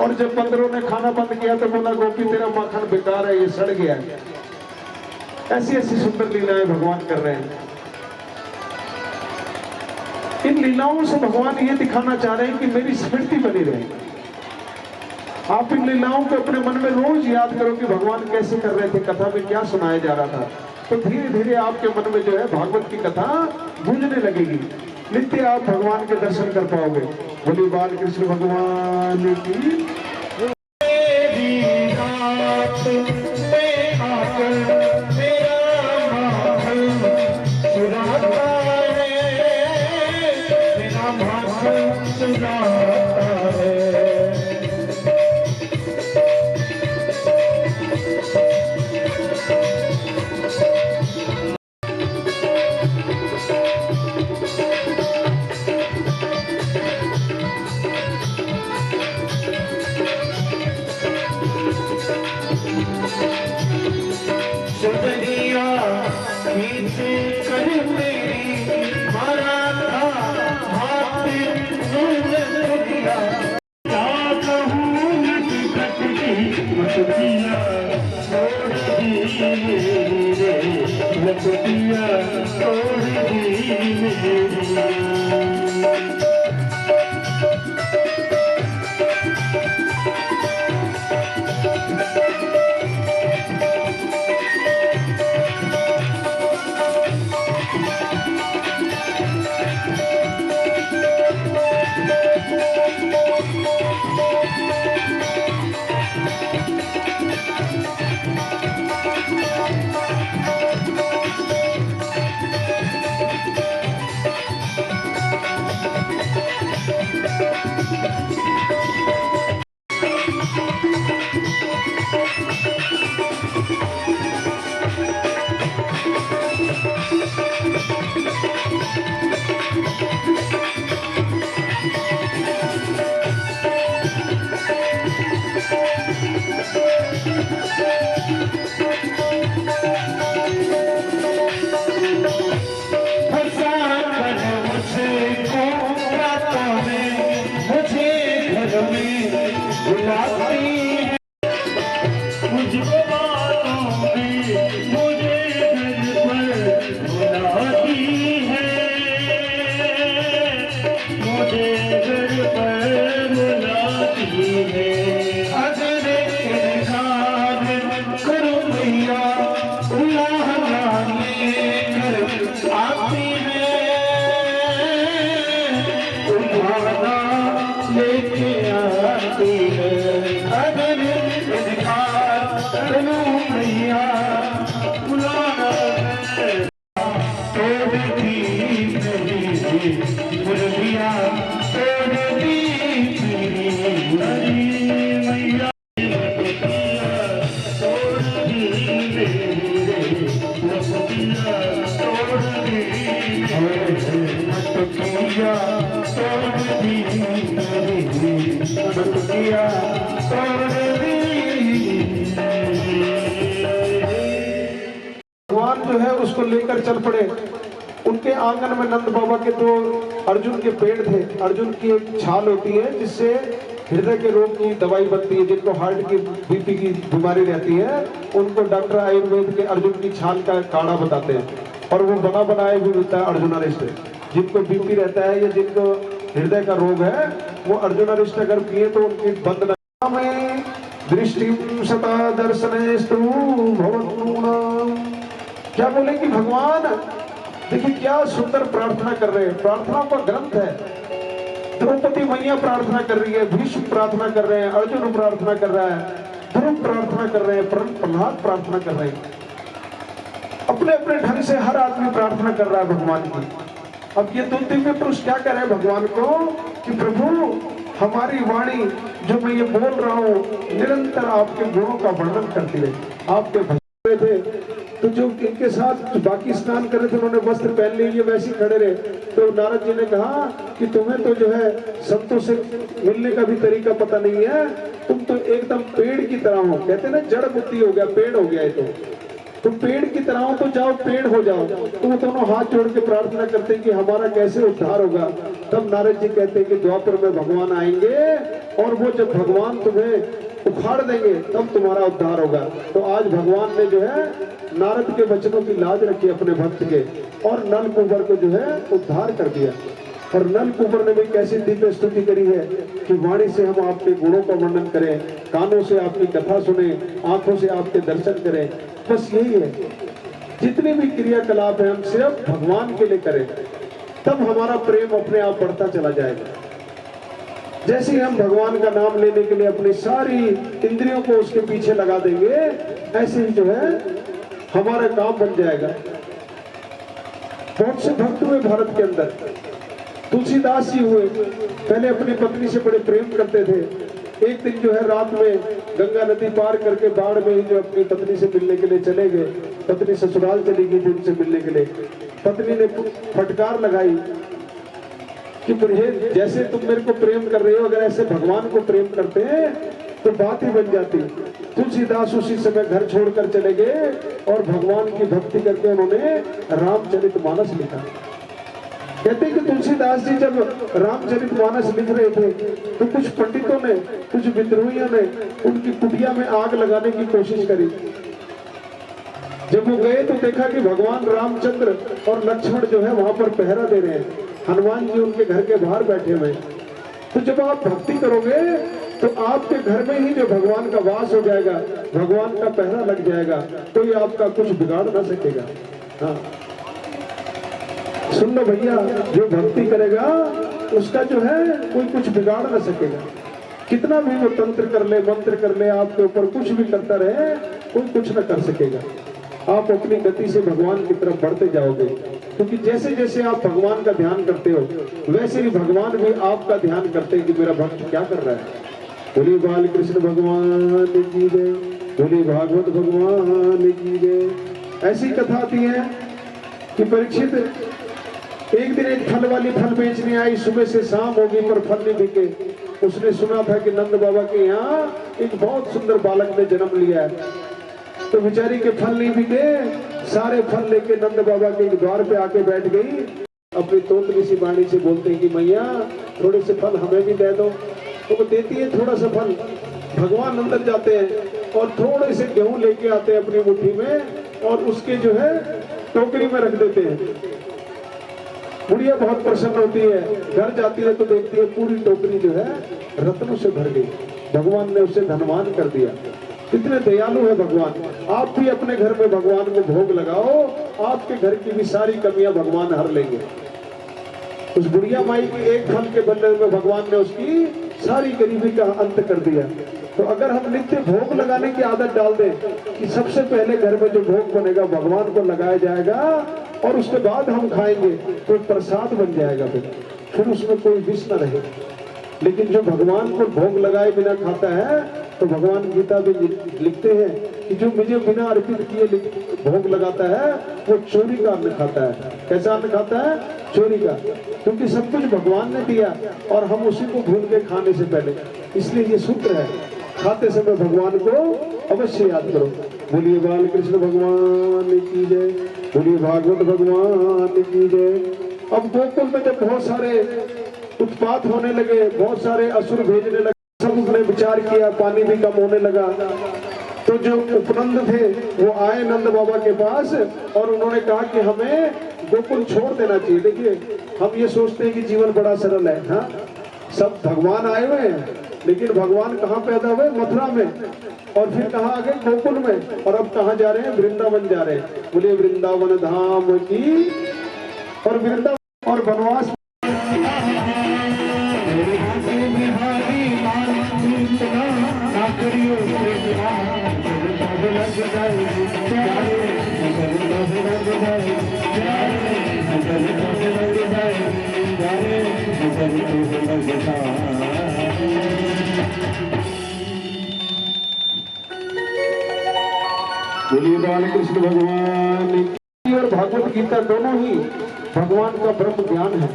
और जब बंदरों ने खाना बंद किया तो बोला गोपी तेरा मक्खन बेकार है, ये सड़ गया है। ऐसी ऐसी सुंदर लीलाएं भगवान कर रहे हैं। इन लीलाओं से भगवान ये दिखाना चाह रहे हैं कि मेरी स्मृति बनी रहे। आप इन लीलाओं को अपने मन में रोज याद करो कि भगवान कैसे कर रहे थे, कथा में क्या सुनाया जा रहा था, तो धीरे धीरे आपके मन में जो है भागवत की कथा गूंजने लगेगी। नित्य आप भगवान के दर्शन कर पाओगे। बोली बाल कृष्ण भगवान की। भगवान जो है उसको लेकर चल पड़े। उनके आंगन में नंद बाबा के दो अर्जुन के पेड़ थे। अर्जुन की एक छाल होती है जिससे हृदय के रोग की दवाई बनती है। जिनको हार्ट की बीपी की बीमारी रहती है उनको डॉक्टर आयुर्वेद के अर्जुन की छाल का काढ़ा बताते हैं और वो बना बनाया भी मिलता है अर्जुनारिष्ट। जिनको बीपी रहता है या जिनको हृदय का रोग है वो अर्जुनारिष्ट अगर पिए तो उनकी बंद में दृष्टि सता दर्शनेस्तु भवतूनाम। क्या बोले कि भगवान देखिए क्या सुंदर प्रार्थना कर रहे हैं। प्रार्थना का ग्रंथ है। द्रौपदी मैया प्रार्थना कर रही है, भीष्म प्रार्थना कर रहे हैं, अर्जुन प्रार्थना कर रहा है, ध्रुव प्रार्थना कर रहे हैं, प्रहलाद प्रार्थना कर रहे हैं। अपने अपने ढंग से हर आदमी प्रार्थना कर रहा है भगवान की। अब ये दो दिव्य पुरुष क्या कह रहे हैं भगवान को कि प्रभु हमारी वाणी जो मैं ये बोल रहा हूँ निरंतर आपके गुणों का वर्णन करती है। आपके भजन थे तो जो इनके साथ बाकी स्नान कर रहे थे उन्होंने वस्त्र पहन लिए वैसे ही खड़े रहे। तो नारद जी ने कहा कि तुम्हें तो जो है संतों से मिलने का भी तरीका पता नहीं है, तुम तो एकदम पेड़ की तरह हो। कहते ना जड़ बुद्धि हो गया, पेड़ हो गया है। तो पेड़ की तरह हो तो जाओ पेड़ हो जाओ। तो वो दोनों हाथ जोड़ के प्रार्थना करते हैं कि हमारा कैसे उद्धार होगा। तब नारद जी कहते हैं कि द्वापर में भगवान आएंगे और वो जब भगवान तुम्हें उखाड़ देंगे तब तुम्हारा उद्धार होगा। तो आज भगवान ने जो है नारद के वचनों की लाज रखी अपने भक्त के और नल कुंवर को जो है उद्धार कर दिया। और नल कुंवर ने भी कैसी दिव्य स्तुति करी है कि वाणी से हम आपके गुणों का वर्णन करें, कानों से आपकी कथा सुने, आंखों से आपके दर्शन करें। बस यही है, जितनी भी क्रियाकलाप है हम सिर्फ भगवान के लिए करें, तब हमारा प्रेम अपने आप बढ़ता चला जाएगा। जैसे ही हम भगवान का नाम लेने के लिए अपनी सारी इंद्रियों को उसके पीछे लगा देंगे, ऐसे ही जो है हमारा काम बन जाएगा। बहुत से भक्त हुए भारत के अंदर, तुलसीदास जी हुए, पहले अपनी पत्नी से बड़े प्रेम करते थे। एक दिन जो है रात में गंगा नदी पार करके बाढ़ में ही जो अपनी पत्नी से मिलने के लिए चले गए। पत्नी ससुराल चली गई थी उनसे मिलने के लिए। पत्नी ने फटकार लगाई कि जैसे तुम मेरे को प्रेम कर रहे हो, अगर ऐसे भगवान को प्रेम करते हैं तो बात ही बन जाती। तुलसीदास उसी समय घर छोड़कर चले गए और भगवान की भक्ति करके उन्होंने रामचरितमानस लिखा। कहते हैं कि तुलसीदास जी जब रामचरितमानस लिख रहे थे तो कुछ पंडितों ने, कुछ विद्रोहियों ने उनकी कुटिया में आग लगाने की कोशिश करी। जब वो गए तो देखा कि भगवान रामचंद्र और लक्ष्मण जो है वहां पर पहरा दे रहे हैं, हनुमान जी उनके घर के बाहर बैठे हुए। तो जब आप भक्ति करोगे तो आपके घर में ही जो भगवान का वास हो जाएगा, भगवान का पहरा लग जाएगा, तो ये आपका कुछ बिगाड़ ना सकेगा। हाँ, सुन लो भैया, जो भक्ति करेगा उसका जो है कोई कुछ बिगाड़ ना सकेगा। कितना भी वो तंत्र कर ले, मंत्र कर ले, आपके ऊपर कुछ भी करता रहे, कोई कुछ ना कर सकेगा। आप अपनी गति से भगवान की तरफ बढ़ते जाओगे, क्योंकि जैसे जैसे आप भगवान का ध्यान करते हो वैसे ही भगवान भी आपका ध्यान करते हैं कि मेरा भक्त क्या कर रहा है। बोलिए बाल कृष्ण भगवान की जय, बोलिए भागवत भगवान की जय। ऐसी कथा आती है कि परीक्षित एक दिन एक फल वाली फल बेचने आई, सुबह से शाम होगी पर फल नहीं बिके। उसने सुना था कि नंद बाबा के यहाँ एक बहुत सुंदर बालक ने जन्म लिया है, तो बेचारी के फल नहीं बिके। सारे फल लेके नंद बाबा के द्वार पे आके बैठ गई। अपनी तोतली सी वाणी से बोलते हैं कि मैया थोड़े से फल हमें भी दे दो। तो वो देती है थोड़ा सा फल। भगवान अंदर जाते हैं और थोड़े से गेहूं लेके आते हैं अपनी मुट्ठी में और उसके जो है टोकरी में रख देते हैं। बुढ़िया बहुत प्रसन्न होती है, घर जाती है तो देखती है पूरी टोकरी जो है रत्नों से भर गई। भगवान ने उसे धनवान कर दिया। कितने दयालु है भगवान। आप भी अपने घर में भगवान को भोग लगाओ, आपके घर की भी सारी कमियां भगवान हर लेंगे। उस बुढ़िया माई की एक फल के बदले में भगवान ने उसकी सारी गरीबी का अंत कर दिया। तो अगर हम नित्य भोग लगाने की आदत डाल दें कि सबसे पहले घर में जो भोग बनेगा भगवान को लगाया जाएगा और उसके बाद हम खाएंगे, तो प्रसाद बन जाएगा। फिर उसमें कोई विष न रहे। लेकिन जो भगवान को भोग लगाए बिना खाता है, तो भगवान गीता में लिखते हैं कि जो मुझे बिना अर्पित किए भोग लगाता है वो चोरी का अन्न खाता है। कैसा अन्न खाता है? चोरी का। क्योंकि सब कुछ भगवान ने दिया और हम उसी को भूल के खाने से पहले। इसलिए ये सूत्र है, खाते समय भगवान को अवश्य याद करो। बोलिए बाल कृष्ण भगवान की जय, बोलिए भागवत भगवान की जय। अब गोकुल में जब बहुत सारे उत्पात होने लगे, बहुत सारे असुर भेजने लगे, सबने विचार किया, पानी भी कम होने लगा, तो जो उपनंद थे वो आए नंद बाबा के पास और उन्होंने कहा कि हमें गोकुल छोड़ देना चाहिए। देखिए, हम ये सोचते हैं कि जीवन बड़ा सरल है। हाँ, सब भगवान आए हुए हैं, लेकिन भगवान कहाँ पैदा हुए? मथुरा में, और फिर कहाँ आ गए? गोकुल में। और अब कहाँ जा रहे हैं? वृंदावन जा रहे हैं। बोलिए वृंदावन धाम की। और वृंदावन और वनवास बोलिए बाल कृष्ण भगवान और भागवत गीता दोनों ही भगवान का ब्रह्म ज्ञान है।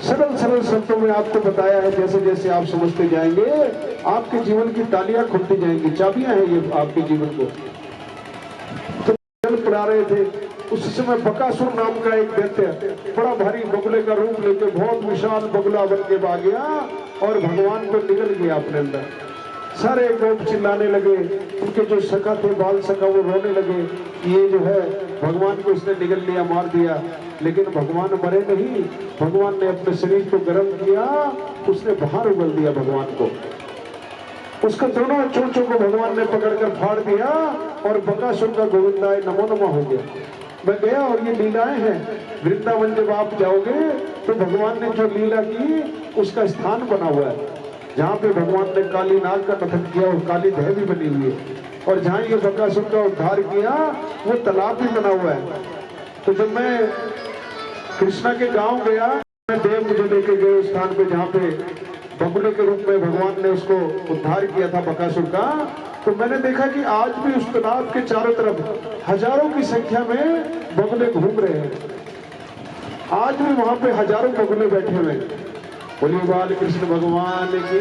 सरल सरल शब्दों में आपको बताया है। जैसे जैसे आप समझते जाएंगे आपके जीवन की तालियां खुलती जाएंगी। चाबियां हैं ये आपके जीवन को। तो जल पड़ा रहे थे उस समय बकासुर नाम का एक दैत्य बड़ा भारी बगुले का रूप लेके बहुत विशाल बगुला बन के आ गया और भगवान को निगल गया अपने अंदर। सारे गोप चिल्लाने लगे, उनके जो सखा थे, बाल सखा, वो रोने लगे कि ये जो है भगवान को इसने निगल लिया, मार दिया। लेकिन भगवान मरे नहीं। भगवान ने अपने शरीर को गर्म किया, उसने बाहर उगल दिया भगवान को। उसको दोनों चोंचों को भगवान ने पकड़कर फाड़ दिया और बकासुर का गोविंदाय नमो नमः हो गया। मैं गया और ये लीलाएं हैं। वृंदावन जब आप जाओगे तो भगवान ने जो लीला की उसका स्थान बना हुआ है, जहाँ पे भगवान ने काली नाग का कथन किया और काली दह भी बनी हुई है, और जहाँ ये बकासुर का उद्धार किया वो तालाब भी बना हुआ है। तो जब मैं कृष्णा के गांव गया, देव मुझे लेके गए उस स्थान पे जहाँ पे बगुले के रूप में भगवान ने उसको उद्धार किया था बकासुर का। तो मैंने देखा कि आज भी उस तालाब के चारों तरफ हजारों की संख्या में बगुले घूम रहे हैं। आज भी वहां पे हजारों बगुले बैठे हुए हैं। बोलिए बाल कृष्ण भगवान की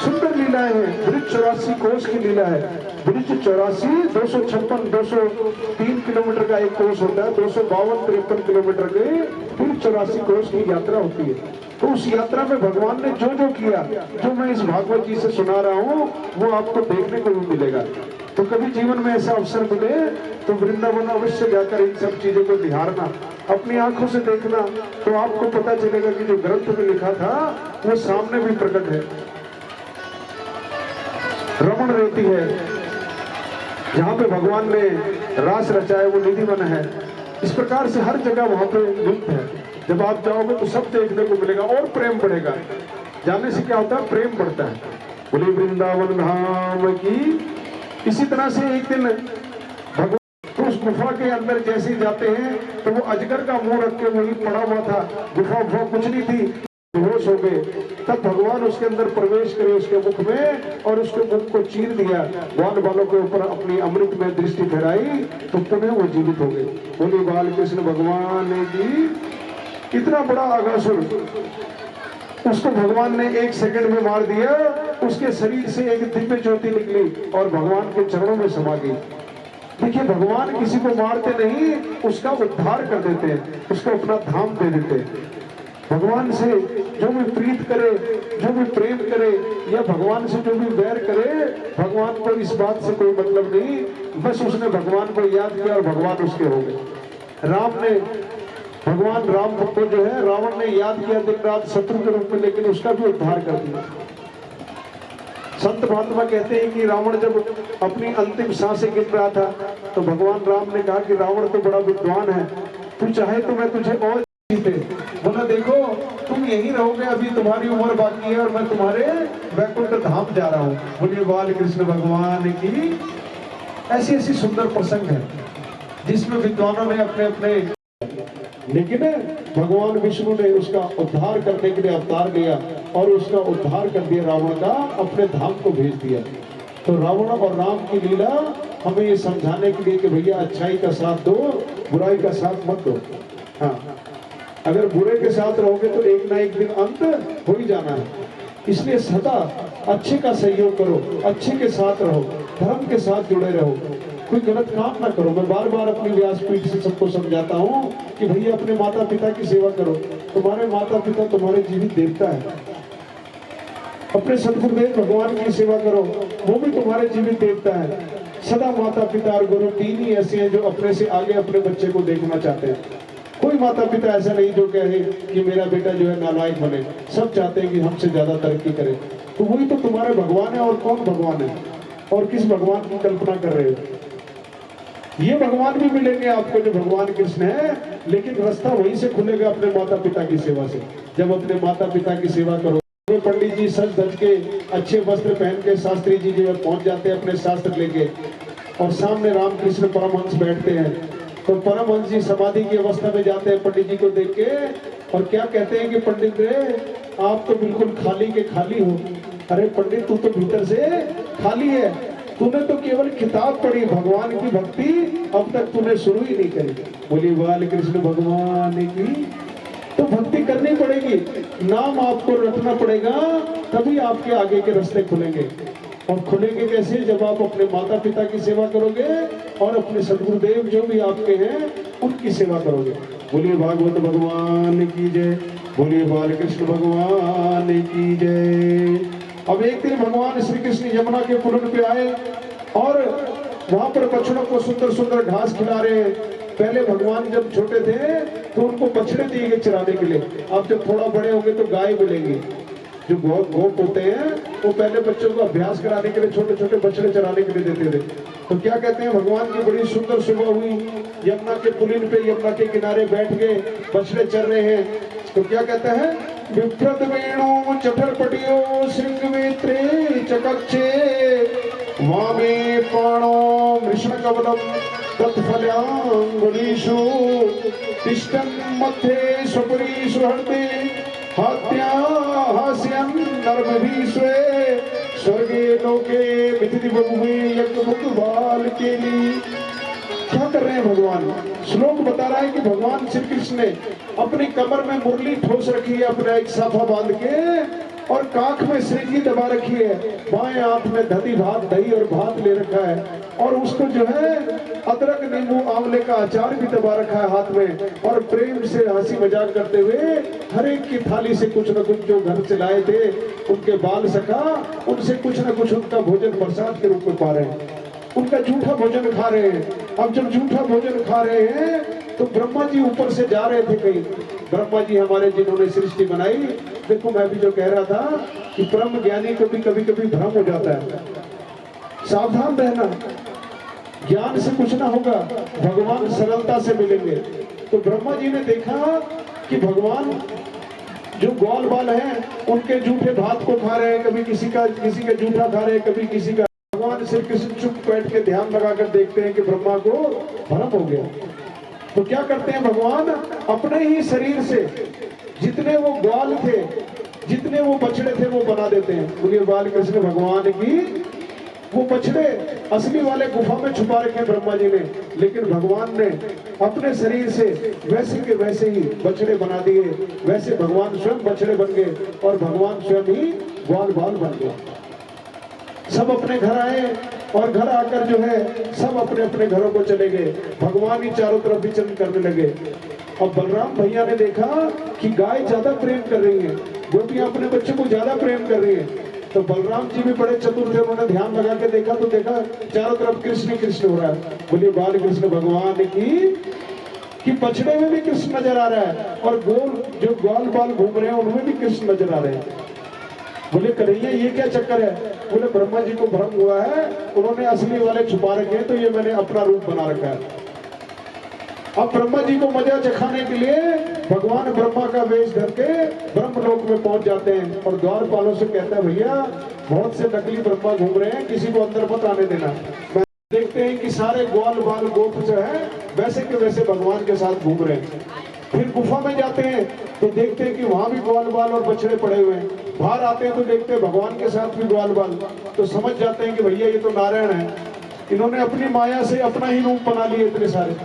सुंदर लीलाएं हैं। ब्रिज 84 कोस की लीला है। ब्रिज 84 256 203 किलोमीटर का एक कोस होता है। 252-53 किलोमीटर के फिर 84 कोस की यात्रा होती है। तो उस यात्रा में भगवान ने जो जो किया, जो मैं इस भागवत जी से सुना रहा हूँ, वो आपको देखने को भी मिलेगा। तो कभी जीवन में ऐसा अवसर मिले तो वृंदावन अवश्य जाकर इन सब चीजों को निहारना, अपनी आंखों से देखना, तो आपको पता चलेगा कि जो ग्रंथ में लिखा था वो सामने भी प्रकट है। रमण रहती है जहाँ पे भगवान ने रास रचाया, वो निधिवन है। इस प्रकार से हर जगह वहां पे युक्त है। जब आप जाओगे तो सब देखने को मिलेगा और प्रेम बढ़ेगा। जाने से क्या होता है? प्रेम बढ़ता है। बोले वृंदावन धाम की। इसी तरह से एक दिन भगवान तो उस गुफा के अंदर जैसे ही जाते हैं तो वो अजगर का मुंह रख के वही पड़ा हुआ था। गुफा कुछ नहीं थी, बेहोश हो गए। तब भगवान उसके अंदर प्रवेश करे उसके मुख में और उसके मुख को चीर दिया। बाल बालों के ऊपर अपनी अमृत में दृष्टि फहराई तो पुनः वो जीवित हो गए। बोले बाल कृष्ण भगवान की। इतना बड़ा अगासुर, उसको भगवान ने 1 सेकंड में मार दिया। उसके शरीर से एक दिव्य ज्योति निकली और भगवान के चरणों में समा गई। देखिए, भगवान किसी को मारते नहीं, उसका उद्धार कर देते हैं, उसको अपना धाम दे देते हैं। भगवान से जो भी प्रीत करे, जो भी प्रेम करे, या भगवान से जो भी वैर करे, भगवान को इस बात से कोई मतलब नहीं। बस उसने भगवान को याद किया और भगवान उसके हो गए। राम ने, भगवान राम को जो है रावण ने याद किया दिन रात शत्रु के रूप में, लेकिन उसका भी उद्धार कर दिया। संत महात्मा कहते हैं कि रावण जब अपनी अंतिम सांसें गिन रहा था तो भगवान राम ने कहा कि रावण तो बड़ा विद्वान है, तू चाहे तो मैं तुझे और जीते। बोला देखो तुम यहीं रहोगे, अभी तुम्हारी उम्र बाकी है और मैं तुम्हारे वैकुंठ धाम जा रहा हूँ। बोलिए बाल कृष्ण भगवान की। ऐसी ऐसी सुंदर प्रसंग है जिसमें विद्वानों ने अपने अपने, लेकिन भगवान विष्णु ने उसका उद्धार करने के लिए अवतार लिया और उसका उद्धार कर दिया, रावण का अपने धाम को भेज दिया। तो रावण और राम की लीला हमें ये समझाने के लिए कि भैया अच्छाई का साथ दो, बुराई का साथ मत दो। हाँ, अगर बुरे के साथ रहोगे तो एक ना एक दिन अंत हो ही जाना है। इसलिए सदा अच्छे का सहयोग करो, अच्छे के साथ रहो, धर्म के साथ जुड़े रहो, कोई गलत काम ना करो। मैं बार बार अपनी व्यासपीठ से सबको समझाता हूँ कि भैया अपने माता पिता की सेवा करो। तुम्हारे माता पिता तुम्हारे जीवित देवता है। अपने सदगुरुदेव भगवान की सेवा करो, वो भी तुम्हारे जीवित देवता है। सदा माता पिता और गुरु 3 ही ऐसे हैं जो अपने से आगे अपने बच्चे को देखना चाहते हैं। कोई माता पिता ऐसा नहीं जो कहे कि मेरा बेटा जो है नालायक बने। सब चाहते हैं कि हमसे ज्यादा तरक्की करे। तो वही तो तुम्हारे भगवान है। और कौन भगवान है और किस भगवान की कल्पना कर रहे हो? ये भगवान भी मिलेंगे आपको जो भगवान कृष्ण है, लेकिन रास्ता वहीं से खुलेगा अपने माता पिता की सेवा से। जब अपने माता पिता की सेवा करो, पंडित जी सज धज के अच्छे वस्त्र पहन के शास्त्री जी जो पहुंच जाते हैं अपने शास्त्र लेके, और सामने रामकृष्ण परमहंस बैठते हैं। तो परमहंस जी समाधि की अवस्था में जाते हैं पंडित जी को देख के और क्या कहते हैं कि पंडित रे आप तो बिल्कुल खाली के खाली हो। अरे पंडित तू तो भीतर से खाली है, तूने तो केवल किताब पढ़ी, भगवान की भक्ति अब तक तूने शुरू ही नहीं करी। बोली बाल कृष्ण भगवान की। तो भक्ति करनी पड़ेगी, नाम आपको रटना पड़ेगा, तभी आपके आगे के रास्ते खुलेंगे। और खुलेंगे कैसे? जब आप अपने माता पिता की सेवा करोगे और अपने सदगुरुदेव जो भी आपके हैं उनकी सेवा करोगे। बोलिए भागवत भगवान की जय, बोलिए बाल कृष्ण भगवान की जय। अब एक दिन भगवान श्री कृष्ण यमुना के पुल पे आए और वहां पर बछड़ों को सुंदर सुंदर घास खिला रहे हैं। पहले भगवान जब छोटे थे तो उनको बछड़े दिए गए चराने के लिए। अब जब थोड़ा बड़े होंगे तो गाय मिलेंगे। जो गोप होते हैं वो पहले बच्चों को अभ्यास कराने के लिए छोटे छोटे बछड़े चराने के लिए देते थे। तो क्या कहते हैं, भगवान की बड़ी सुंदर सुबह हुई, यमुना के पुलिन पे यमुना के किनारे बैठ गए, बछड़े चर रहे हैं। तो क्या कहते हैं, विप्रद वेणु चठरपटियो श्रृंग में त्रे चकक्षे वामे पाणो कृष्ण कवलम तत्फलांगुलीषु तिष्ठन् मध्ये स्वपरीषु हृदे हात्या हास्यं नर्मभिस्वे स्वर्गे लोके मिथिति बभुवे यज्ञमुख बाल केली। क्या कर रहे हैं भगवान? श्लोक बता रहा है कि भगवान श्री कृष्ण ने अपनी कमर में मुरली ठोस रखी है, अपना एक साफा बांध के, और काख में श्रृंगी दबा रखी है, बाएं हाथ में दही भात और भात ले रखा है, और उसको जो है अदरक नींबू आंवले का अचार भी दबा रखा है हाथ में, और प्रेम से हंसी मजाक करते हुए हर एक की थाली से कुछ न कुछ जो घर से लाए थे उनके बाल सखा, उनसे कुछ न कुछ उनका भोजन प्रसाद के रूप में पा रहे हैं, उनका जूठा भोजन खा रहे हैं। अब जब जूठा भोजन खा रहे हैं तो ब्रह्मा जी ऊपर से जा रहे थे कहीं। ब्रह्मा जी हमारे जिन्होंने सृष्टि बनाई, देखो मैं भी जो कह रहा था कि ब्रह्म ज्ञानी को भी कभी कभी भ्रम हो जाता है, सावधान रहना, ज्ञान से कुछ ना होगा, भगवान सरलता से मिलेंगे। तो ब्रह्मा जी ने देखा कि भगवान जो ग्वाल बाल हैं उनके जूठे भात को खा रहे हैं, कभी किसी का जूठा खा रहे हैं, कभी किसी का। भगवान श्री कृष्ण चुप बैठ के ध्यान लगाकर देखते हैं कि ब्रह्मा को भ्रम हो गया। तो क्या करते हैं भगवान, अपने ही शरीर से जितने वो ग्वाल थे, जितने वो बछड़े थे वो बना देते हैं। बोलिए बाल कृष्ण भगवान की। वो बछड़े असली वाले गुफा में छुपा रखे ब्रह्मा जी ने, लेकिन भगवान ने अपने शरीर से वैसे के वैसे ही बछड़े बना दिए, वैसे भगवान स्वयं बछड़े बन गए और भगवान स्वयं ही ग्वाल बाल बन गए। सब अपने घर आए और घर आकर जो है सब अपने अपने घरों को चले गए, भगवान ही चारों तरफ विचरण करने लगे। अब बलराम भैया ने देखा कि गाय ज्यादा प्रेम कर रही है, गोपियां अपने बच्चों को ज्यादा प्रेम कर रही है। तो बलराम जी भी बड़े चतुर थे, उन्होंने ध्यान लगा के देखा तो देखा चारों तरफ कृष्ण कृष्ण हो रहा है। बोलिए बाल कृष्ण भगवान की। कि बछड़े में भी कृष्ण नजर आ रहा है और गोल जो ग्वाल बाल घूम रहे हैं उनमें भी कृष्ण नजर आ रहे हैं। बोले कन्हैया ये क्या चक्कर है? बोले ब्रह्मा जी को भ्रम हुआ है, उन्होंने असली वाले छुपा रखे हैं, तो ये मैंने अपना रूप बना रखा है। अब ब्रह्मा जी को मजा चखाने के लिए भगवान ब्रह्मा का वेश धर के ब्रह्मलोक में पहुंच जाते हैं और द्वारपालों से कहता है भैया बहुत से नकली ब्रह्मा घूम रहे हैं, किसी को अंदर मत आने देना। देखते हैं कि सारे ग्वाल बाल गोप जो है वैसे के वैसे भगवान के साथ घूम रहे हैं। फिर गुफा में जाते हैं तो देखते हैं कि वहां भी ग्वाल बाल और बछड़े पड़े हुए हैं। बाहर आते हैं तो देखते हैं भगवान के साथ भी ग्वाल बाल। तो समझ जाते हैं कि भैया ये तो नारायण है, इन्होंने अपनी माया से अपना ही रूप बना लिए। इतने सारे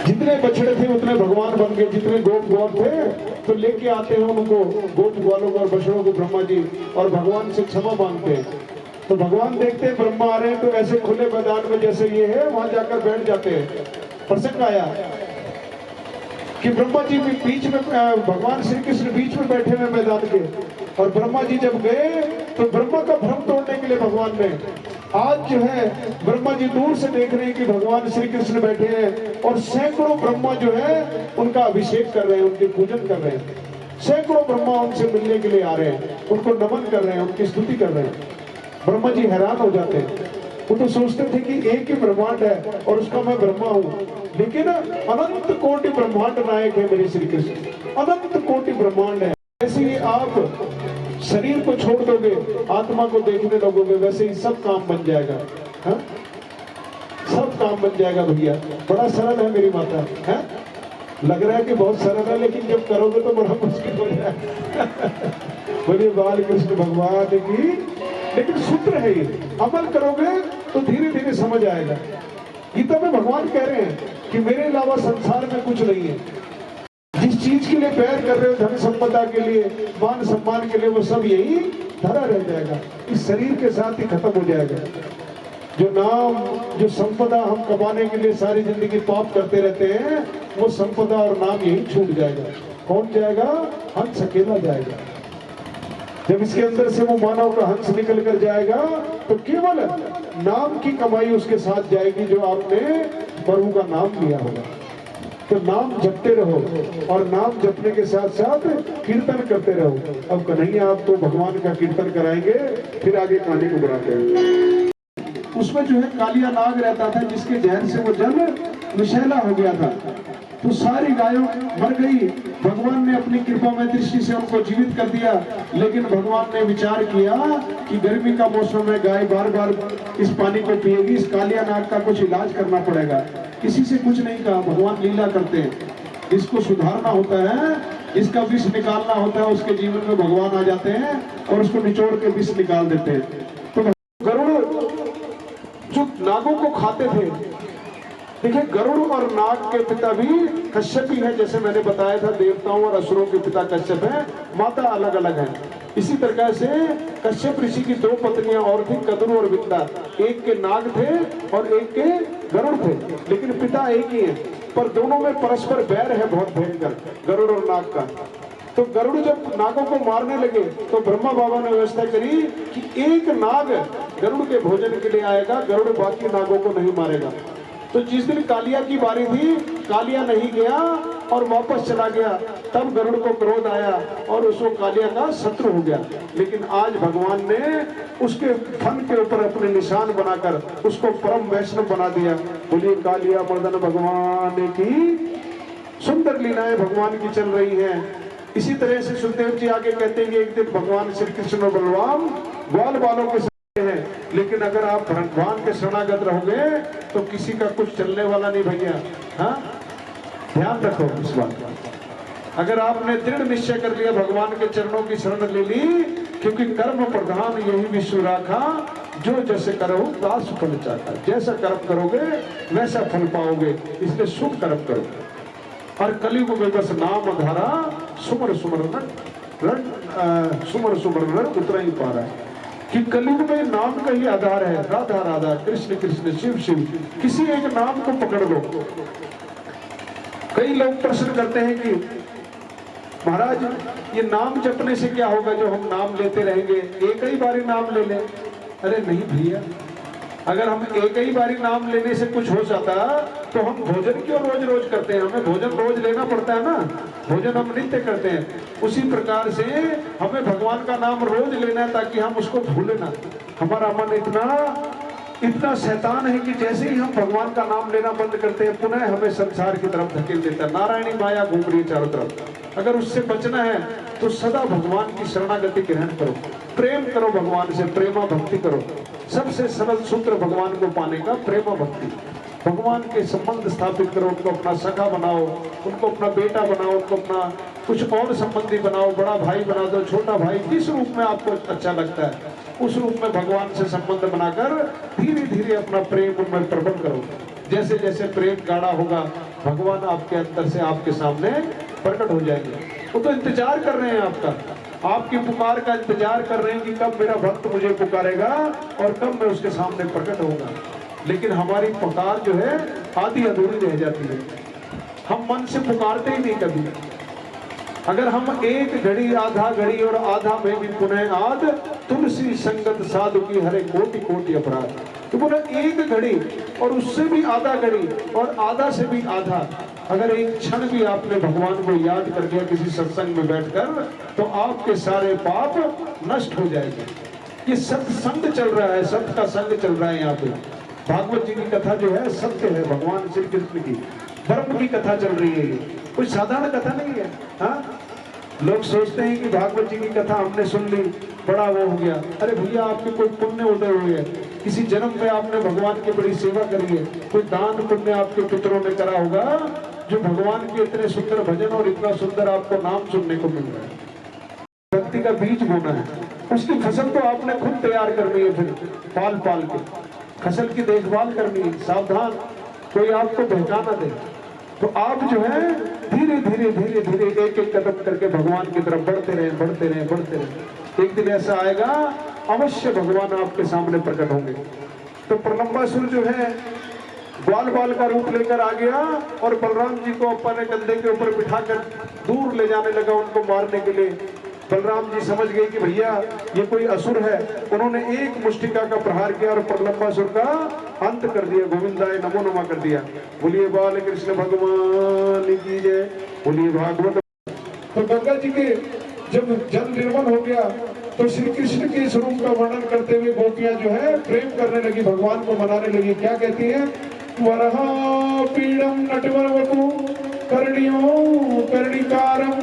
जितने बछड़े थे उतने भगवान बन गए, जितने गोप ग्वाल थे तो लेके आते हैं उनको गोप ग्वालों को और बछड़ों को ब्रह्मा जी, और भगवान से क्षमा मांगते हैं। तो भगवान देखते हैं ब्रह्मा आ रहे हैं तो ऐसे खुले मैदान में जैसे ये है वहां जाकर बैठ जाते हैं। प्रसंग आया कि ब्रह्मा जी भी बीच में, भगवान श्री कृष्ण बीच में बैठे हुए मैदान के, और ब्रह्मा जी जब गए तो ब्रह्मा का भ्रम तोड़ने के लिए भगवान ने आज जो है ब्रह्मा जी दूर से देख रहे हैं कि भगवान श्री कृष्ण बैठे हैं और सैकड़ों ब्रह्मा जो है उनका अभिषेक कर रहे हैं, उनके पूजन कर रहे हैं। सैकड़ों ब्रह्मा उनसे मिलने के लिए आ रहे हैं, उनको नमन कर रहे हैं, उनकी स्तुति कर रहे हैं। ब्रह्मा जी हैरान हो जाते हैं। वो तो सोचते थे कि एक ही ब्रह्मांड है और उसका मैं ब्रह्मा हूँ, लेकिन अनंत कोटि ब्रह्मांड नायक है मेरे श्री कृष्ण, अनंत कोटि ब्रह्मांड है। ऐसे ही आप शरीर को छोड़ दोगे, आत्मा को देखने लगोगे, वैसे ही सब काम बन जाएगा। हा? सब काम बन जाएगा भैया। बड़ा सरल है मेरी माता है, लग रहा है कि बहुत सरल है, लेकिन जब करोगे तो बड़ा मुश्किल हो जाएगा। बोलिए बाल कृष्ण भगवान की। लेकिन सूत्र है ये, अमल करोगे तो धीरे धीरे समझ आएगा। गीता में भगवान कह रहे हैं कि मेरे अलावा संसार में कुछ नहीं है। जिस चीज के लिए प्यार कर रहे हो, धन संपदा के लिए, मान सम्मान के लिए, वो सब यही धरा रह जाएगा, इस शरीर के साथ ही खत्म हो जाएगा। जो नाम, जो संपदा हम कमाने के लिए सारी जिंदगी पाप करते रहते हैं, वो संपदा और नाम यही छूट जाएगा। कौन जाएगा? हंस अकेला जाएगा। जब इसके अंदर से वो मानव का हंस निकल कर जाएगा तो केवल नाम की कमाई उसके साथ जाएगी, जो आपने प्रभु का नाम लिया होगा। तो नाम जपते रहो और नाम जपने के साथ साथ कीर्तन करते रहो। अब कन्हैया आपको भगवान का कीर्तन कराएंगे, फिर आगे कहानी को बढ़ाते हैं। उसमें जो है कालिया नाग रहता था, जिसके जहर से वो जल विषैला हो गया था। तो सारी गायों मर गई। भगवान ने अपनी कृपा में दृष्टि से उनको जीवित कर दिया, लेकिन भगवान ने विचार किया कि गर्मी का मौसम है, गाय बार बार इस पानी को पिएगी, इस कालिया नाग का कुछ इलाज करना पड़ेगा। किसी से कुछ नहीं कहा, भगवान लीला करते हैं। इसको सुधारना होता है, इसका विष निकालना होता है, उसके जीवन में भगवान आ जाते हैं और उसको निचोड़ के विष निकाल देते हैं। तो गरुड़ जो नागों को खाते थे, देखिए गरुड़ और नाग के पिता भी कश्यप ही है। जैसे मैंने बताया था, देवताओं और असुरों के पिता कश्यप है, माता अलग अलग है। इसी प्रकार से कश्यप ऋषि की 2 पत्नियां और थी, कद्रु और विद्या। एक के नाग थे और एक के गरुड़ थे, लेकिन पिता एक ही है, पर दोनों में परस्पर बैर है बहुत भयंकर, गरुड़ और नाग का। तो गरुड़ जब नागों को मारने लगे तो ब्रह्मा बाबा ने व्यवस्था करी कि एक नाग गरुड़ के भोजन के लिए आएगा, गरुड़ बाकी नागों को नहीं मारेगा। तो जिस दिन कालिया की बारी थी, कालिया नहीं गया और वापस चला गया, तब गरुड़ को क्रोध आया और उसको कालिया का शत्रु हो गया। लेकिन आज भगवान ने उसके फन के ऊपर अपने निशान बनाकर उसको परम वैष्णव बना दिया। बोलिए कालिया मर्दन भगवान की। सुंदर लीलाएं भगवान की चल रही हैं। इसी तरह से सुखदेव जी आगे कहते हैं, एक दिन भगवान श्री कृष्ण और बलराम ग्वाल बालों के हैं, लेकिन अगर आप भगवान के शरणागत रहोगे तो किसी का कुछ चलने वाला नहीं भैया। हाँ, ध्यान रखो इस बात का। अगर आपने दृढ़ निश्चय कर लिया, भगवान के चरणों की शरण ले ली, क्योंकि कर्म प्रधान यही विश्व राखा, जो जैसे करो दास फल चाहता। जैसा कर्म करोगे वैसा फल पाओगे, इसलिए शुभ कर्म करो। और कलयुग में बस नाम धारा सुमर सुमर सुमर सुमर उतरा ही पा रहा है कि कलयुग में नाम का ही आधार है। राधा राधा, कृष्ण कृष्ण, शिव शिव, किसी एक नाम को पकड़ लो। कई लोग प्रश्न करते हैं कि महाराज ये नाम जपने से क्या होगा, जो हम नाम लेते रहेंगे, एक ही बारी नाम ले लें। अरे नहीं भैया, अगर हम एक ही बारी नाम लेने से कुछ हो जाता तो हम भोजन क्यों रोज रोज करते हैं? हमें भोजन रोज लेना पड़ता है ना, भोजन हम नित्य करते हैं। उसी प्रकार से हमें भगवान का नाम रोज लेना है ताकि हम उसको भूले ना। हमारा मन इतना शैतान है कि जैसे ही हम भगवान का नाम लेना बंद करते हैं, पुनः हमें संसार की तरफ धकेल देता है। नारायणी माया घूम रही है चारों तरफ। अगर उससे बचना है तो सदा भगवान की शरणागति ग्रहण करो, प्रेम करो भगवान से, प्रेमा भक्ति करो। सबसे सरल सूत्र भगवान को पाने का प्रेमा भक्ति। भगवान के संबंध स्थापित करो, उनको अपना सखा बनाओ, उनको अपना बेटा बनाओ, उनको अपना कुछ और संबंधी बनाओ, बड़ा भाई बना दो, छोटा भाई, किस रूप में आपको अच्छा लगता है उस रूप में भगवान से संबंध बनाकर धीरे धीरे अपना प्रेम उनमें प्रबल करो। जैसे जैसे प्रेम गाढ़ा होगा, भगवान आपके अंदर से आपके सामने प्रकट हो जाएंगे। वो तो इंतजार कर रहे हैं आपका, आपकी पुकार का इंतजार कर रहे हैं कि कब मेरा भक्त मुझे पुकारेगा और कब मैं उसके सामने प्रकट होऊंगा। लेकिन हमारी पुकार जो है आधी अधूरी रह जाती है, हम मन से पुकारते ही नहीं कभी। अगर हम एक घड़ी आधा घड़ी और आधा में भी पुनः आद, तुलसी संगत साधु की हरे कोटि कोटि अपराध। तो बोला एक घड़ी और उससे भी आधा घड़ी और आधा से भी आधा, अगर एक क्षण भी आपने भगवान को याद कर लिया किसी सत्संग में बैठकर, तो आपके सारे पाप नष्ट हो जाएंगे। ये सत्संग चल रहा है, सत्य का संग चल रहा है। यहाँ पे भागवत जी की कथा जो है सत्य है, भगवान श्री कृष्ण की धर्म की कथा चल रही है। ये कोई साधारण कथा नहीं है। हाँ, लोग सोचते हैं कि भागवत जी की कथा हमने सुन ली, बड़ा वो हो गया। अरे भैया, आपके कोई पुण्य उदय हुए है, किसी जन्म में आपने भगवान की बड़ी सेवा करी है, कोई दान पुण्य आपके पितरों ने करा होगा, जो भगवान के इतने सुंदर भजन और इतना सुंदर आपको नाम सुनने को मिल रहा है। भक्ति का बीज बोना है, उसकी फसल तो आपने खुद तैयार करनी है, फिर पाल पाल के फसल की देखभाल करनी है। सावधान, कोई आपको बहका ना दे। तो आप जो है धीरे धीरे धीरे धीरे एक एक कदम करके भगवान की तरफ बढ़ते रहे, बढ़ते रहे, बढ़ते रहे। एक दिन ऐसा आएगा, अवश्य भगवान आपके सामने प्रकट होंगे। तो प्रलंबासुर जो है ग्वाल बाल का रूप लेकर आ गया और बलराम जी को अपने कंधे के ऊपर बिठाकर दूर ले जाने लगा उनको मारने के लिए। बलराम जी समझ गए कि भैया ये कोई असुर है। उन्होंने एक मुष्टिका का प्रहार किया और प्रलंबासुर का अंत कर दिया। गोविंदाय नमो नमः कर दिया। बोलिए बाल कृष्ण भगवान की जय। बोलिए भागवत। तो गंगा जी के जब जल निर्मल हो गया तो श्री कृष्ण के स्वरूप का वर्णन करते हुए गोपियां जो है प्रेम करने लगी, भगवान को मनाने लगी। क्या कहती है? वरहा पीड़म नटवर वपु कर्णियो कर्णिकारम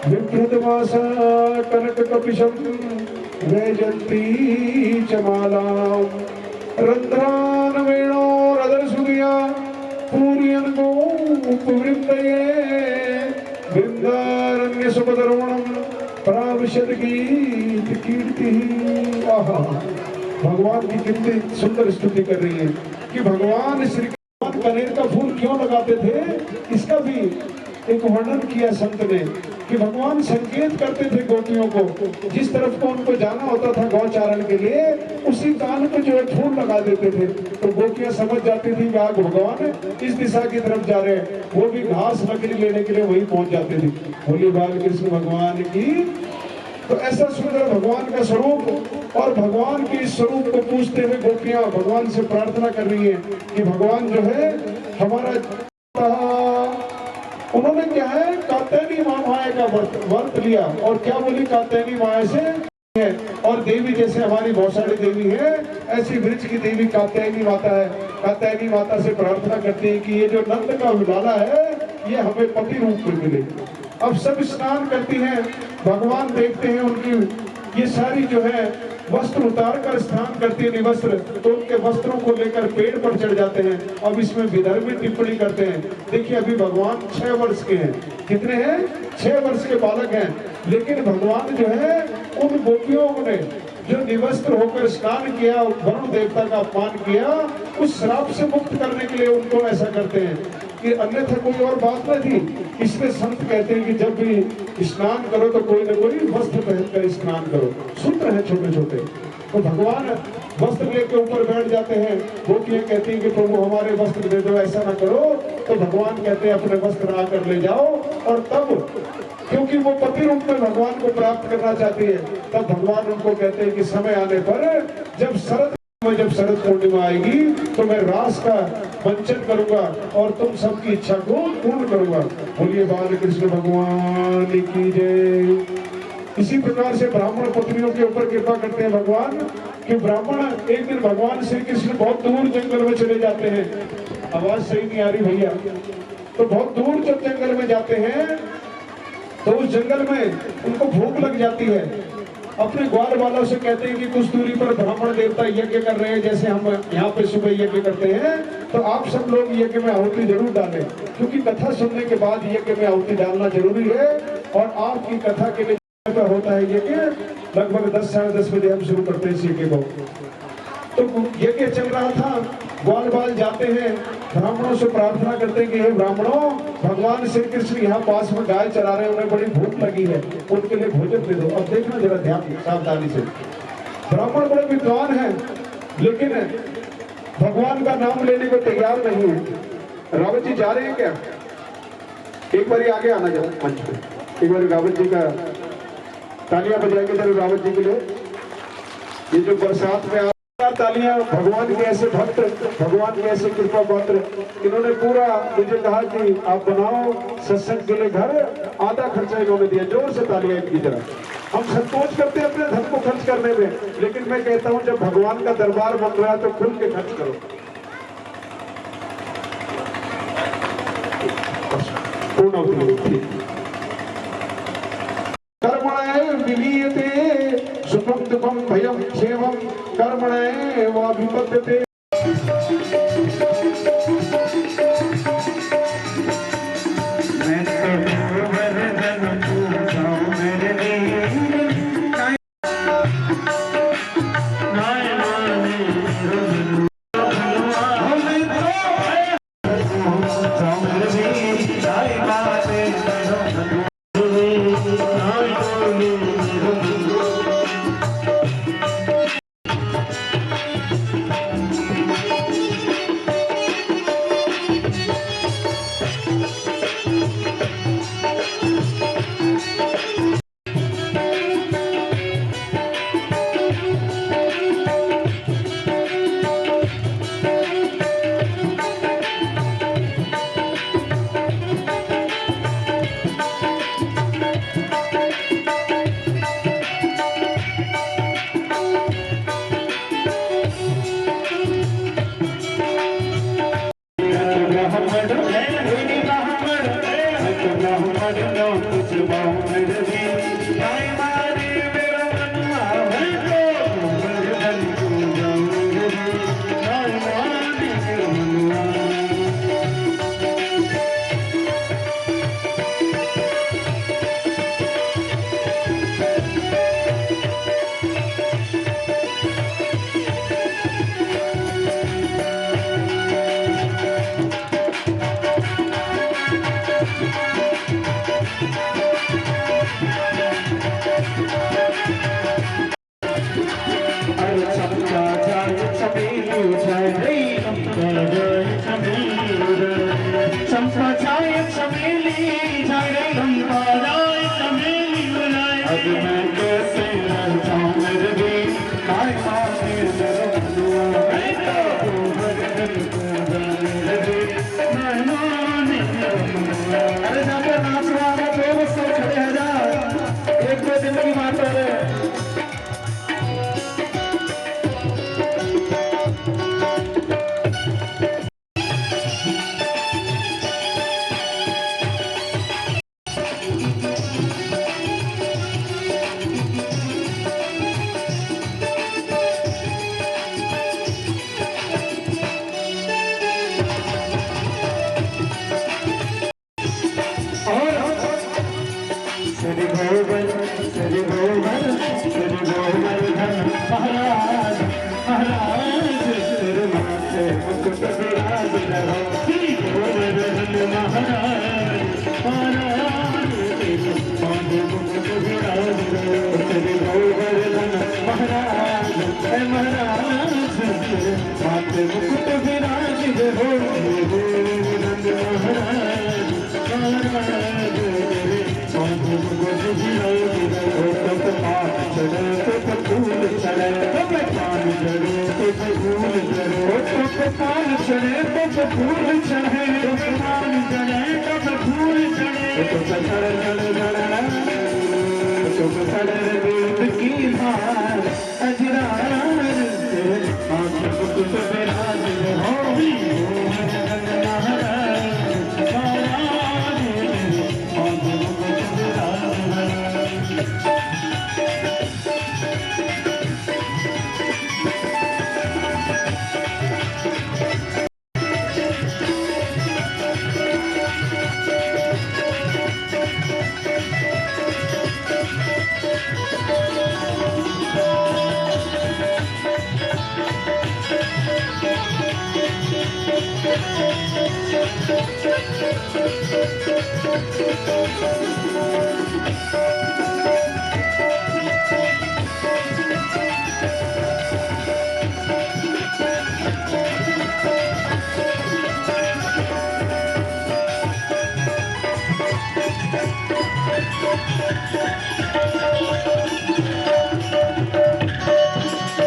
विभ्रतवासा कनक कपिशम वैजंती चमालाम रंध्रान वेणो रदर सुदिया पूरियन गो उपवृंदये वृंदारण्य सुपदरोणम प्राविशद गीत कीर्ति। आहा, भगवान की कितनी सुंदर स्तुति कर रही है कि भगवान श्री कृष्ण कनेर का फूल क्यों लगाते थे। इसका भी एक वर्णन किया संत ने कि भगवान संकेत करते थे गोपियों को, जिस तरफ को उनको जाना होता था गौचारण के लिए उसी कान को जो है फूल लगा देते थे। तो गोपियां समझ जाती थी कि आज भगवान इस दिशा की तरफ जा रहे हैं, वो भी घास लकड़ी लेने के लिए वही पहुंच जाते थे। बोलिए बाल कृष्ण भगवान की। तो ऐसा सुंदर भगवान का स्वरूप और भगवान के इस स्वरूप को पूछते हुए गोपियां भगवान से प्रार्थना कर रही है कि भगवान जो है हमारा। उन्होंने क्या है कात्यायनी माया का वर्त लिया और क्या बोली? कात्यायनी माया से है और देवी जैसे हमारी बहुत सारी देवी है, ऐसी वृक्ष की देवी कात्यायनी माता है। कात्यायनी माता से प्रार्थना करती है कि ये जो नंद का लाला है ये हमें पति रूप में मिले। अब सब स्नान करती हैं, भगवान देखते हैं उनकी ये सारी जो है वस्त्र उतार कर स्नान करती है निवस्त्र, तो उनके वस्त्रों को लेकर पेड़ पर चढ़ जाते हैं। अब इसमें विधर्मी टिप्पणी करते हैं। देखिए अभी भगवान 6 वर्ष के हैं। कितने हैं? 6 वर्ष के बालक हैं। लेकिन भगवान जो है उन गोपियों ने जो निवस्त्र होकर स्नान किया, वरुण देवता का अपमान किया, उस श्राप से मुक्त करने के लिए उनको ऐसा करते हैं कि अन्यथा कोई और बात न थी। इसलिए संत कहते हैं कि जब भी स्नान करो तो कोई न कोई वस्त्र पहनकर स्नान करो। सूत्र है छोटे छोटे। तो भगवान वस्त्र लेके ऊपर बैठ जाते हैं। गोपियां कहती हैं कि प्रभु हमारे वस्त्र दे दो, ऐसा ना करो। तो भगवान कहते हैं अपने वस्त्र आकर ले जाओ। और तब क्योंकि वो पति रूप में भगवान को प्राप्त करना चाहती है, तब भगवान उनको कहते हैं कि समय आने पर जब शरद पूर्णिमा आएगी तो मैं रास का मंचन करूंगा और तुम सबकी इच्छा को पूर्ण करूंगा। बोलिए बाल कृष्ण भगवान की जय। इसी प्रकार से ब्राह्मण पुत्रियों के ऊपर कृपा करते हैं भगवान कि ब्राह्मण एक दिन भगवान श्री कृष्ण बहुत दूर जंगल में चले जाते हैं। आवाज सही नहीं आ रही भैया। तो बहुत दूर जब जंगल में जाते हैं तो उस जंगल में उनको भूख लग जाती है। अपने ग्वाल वालों से कहते हैं कि कुछ दूरी पर ब्राह्मण देवता यज्ञ कर रहे हैं, जैसे हम यहाँ पे सुबह यज्ञ करते हैं, तो आप सब लोग यज्ञ में आहुति जरूर डालें, क्योंकि कथा सुनने के बाद यज्ञ में आहुति डालना जरूरी है। और आपकी कथा के लिए होता है यज्ञ लगभग 10 साढ़े 10 बजे हम शुरू करते हैं इस यज्ञ को। तो यज्ञ चल रहा था, ग्वाल बाल जाते हैं, ब्राह्मणों से प्रार्थना करते हैं कि हे ब्राह्मणों, भगवान श्री कृष्ण यहाँ पास में गाय चरा रहे हैं, उन्हें बड़ी भूख लगी है, उनके लिए भोजन दे दो। अब देखना जरा ध्यान सावधानी से। ब्राह्मण बड़े विद्वान हैं लेकिन भगवान का नाम लेने को तैयार नहीं है। रावत जी जा रहे हैं क्या? एक बार आगे आना जाओ मंच पे। एक बार रावत जी का तालियां बजाएंगे जरूर रावत जी के लिए। ये जो बरसात में तालियां, भगवान के ऐसे भक्त, भगवान के ऐसे कृपा पात्र, इन्होंने पूरा मुझे कहा कि आप बनाओ सत्संग के लिए घर, आधा खर्चा इन्होंने दिया। जोर से तालियां इनकी तरह। हम संकोच करते हैं अपने धन को खर्च करने में, लेकिन मैं कहता हूं जब भगवान का दरबार बन रहा है तो खुल के खर्च करो। पूर्ण कर्मण विलीयते सुखम दुखम भयम क्षेमम कर्मणे वाभिपद्यते। चमेली उठाए गई चंपा छाए चमेली जाए चमेली बुलाए अब मैं कैसे रह जाऊं मेरे भी काय खाने अरे जाकर नाच रहा है तो सब खड़े हैं जा एक दो दिन की बात है श्री गोवर्धन महाराज महाराज तेरे माथे मुकुट विराज रहो श्री गोवर्धन महाराज महाराज तेरे माथे मुकुट विराज रहो श्री गोवर्धन महाराज महाराज तेरे माथे मुकुट विराज रहो गोवर्धन महाराज महाराज फूल चढ़े तो पान चढ़े तो फूल चढ़े पान चढ़े तो फूल चढ़े पान चढ़े तो फूल चढ़े तुम चढ़े वेद की हार अजरार आंख मुकुट विराज हो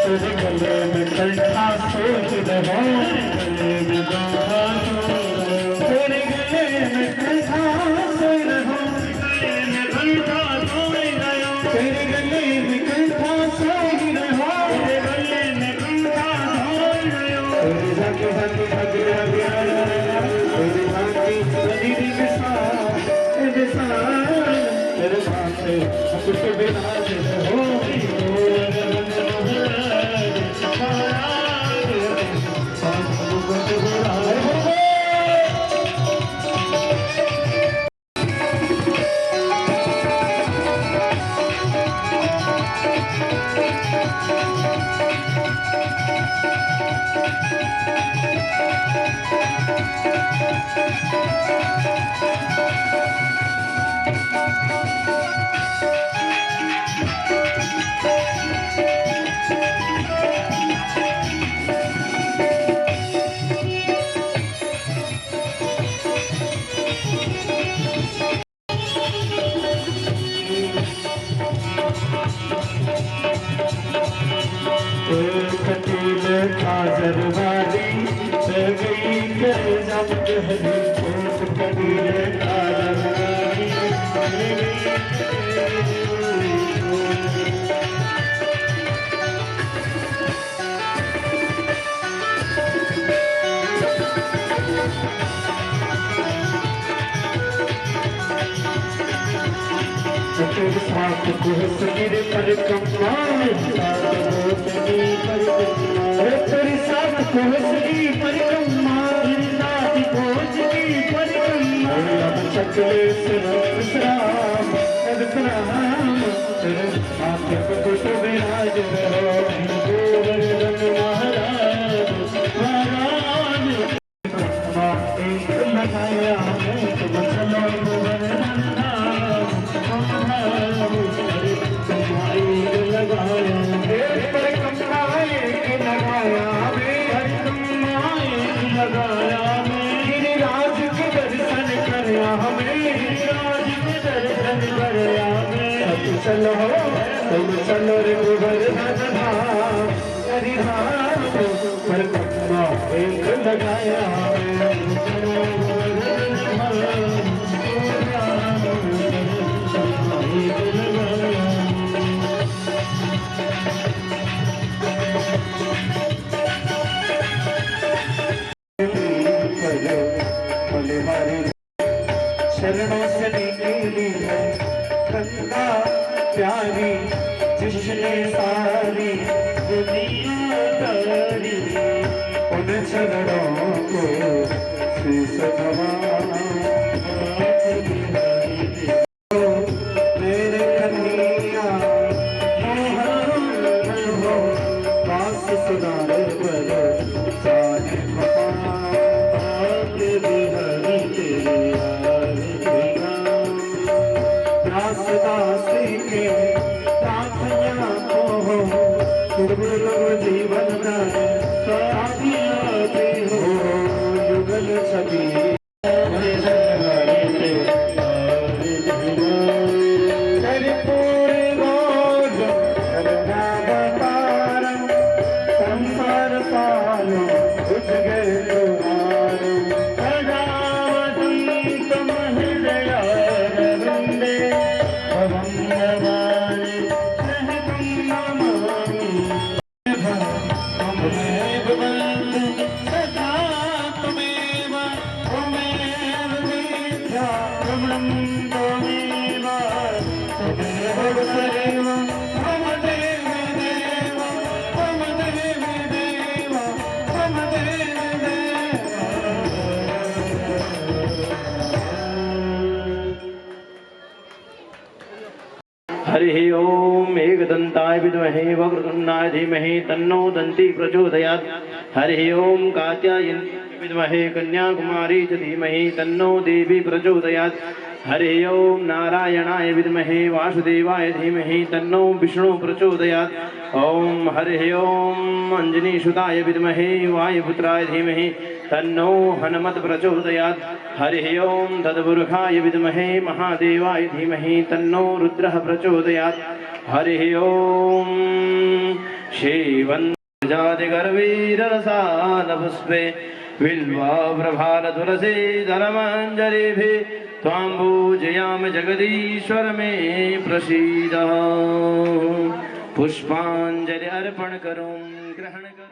गले में कंठा सोच रहो गले में कंठा तेरे गले में कंठा सोच रहो गले में कंठा सोच रहो तेरे गले में कंठा सोच रहो तेरे गले में कंठा सोच रहो तेरे जाके जाके जाके तेरे जाके नदी के साथ तेरे माथे मुकुट विराज हो खाजर वाली गई कर जब गहरी कोट कबीर खाजर वाली तेरे साथ कुहसनी पर कमाल तेरे साथ कुहसनी पर कमाल चकले से विश्राम विश्राम तेरे हाथ मुकुट विराज रहो गोवर्धन महाराज महाराज एक लगाया है तुम चलो गोवर्धन लगाया धाम पर कपड़ा एक लगाया शरणों से निकली है गंगा प्यारी जिसने सारी दुनिया तारी उन चरणों को शीश नवाया मेरे कन्हैया मोहन हो बास सुनार बलो सारे जीवन हो युगल छवि संसार पालो उठ गए हरि ओम एकदंताय विद्महे वक्रतुंडाय धीमहि तन्नो दन्ती प्रचोदयात्। हरि ओम कात्यायनी विद्महे कन्याकुमारी च धीमहि तन्नो देवी प्रचोदयात्। हरि ओम नारायणाय विद्महे वासुदेवाय धीमहि तन्नो विष्णु प्रचोदयात्। ओम हरि ओम अंजनीसुताय विद्महे वायुपुत्राय धीमहि तन्नो हनुमत् प्रचोदयात्। हरि ओम तद्पुरुषाय विद्महे महादेवाय धीमहि तन्नो रुद्रः प्रचोदयात्। हरि ओम शिवन्जादिगर्वीररसालपुष्पे बिल्वाप्रभालतुलसी धर्माञ्जलिभिः त्वां पूजयामि जगदीश्वर मे प्रसीद। पुष्पाञ्जलि अर्पण करो ग्रहण करो।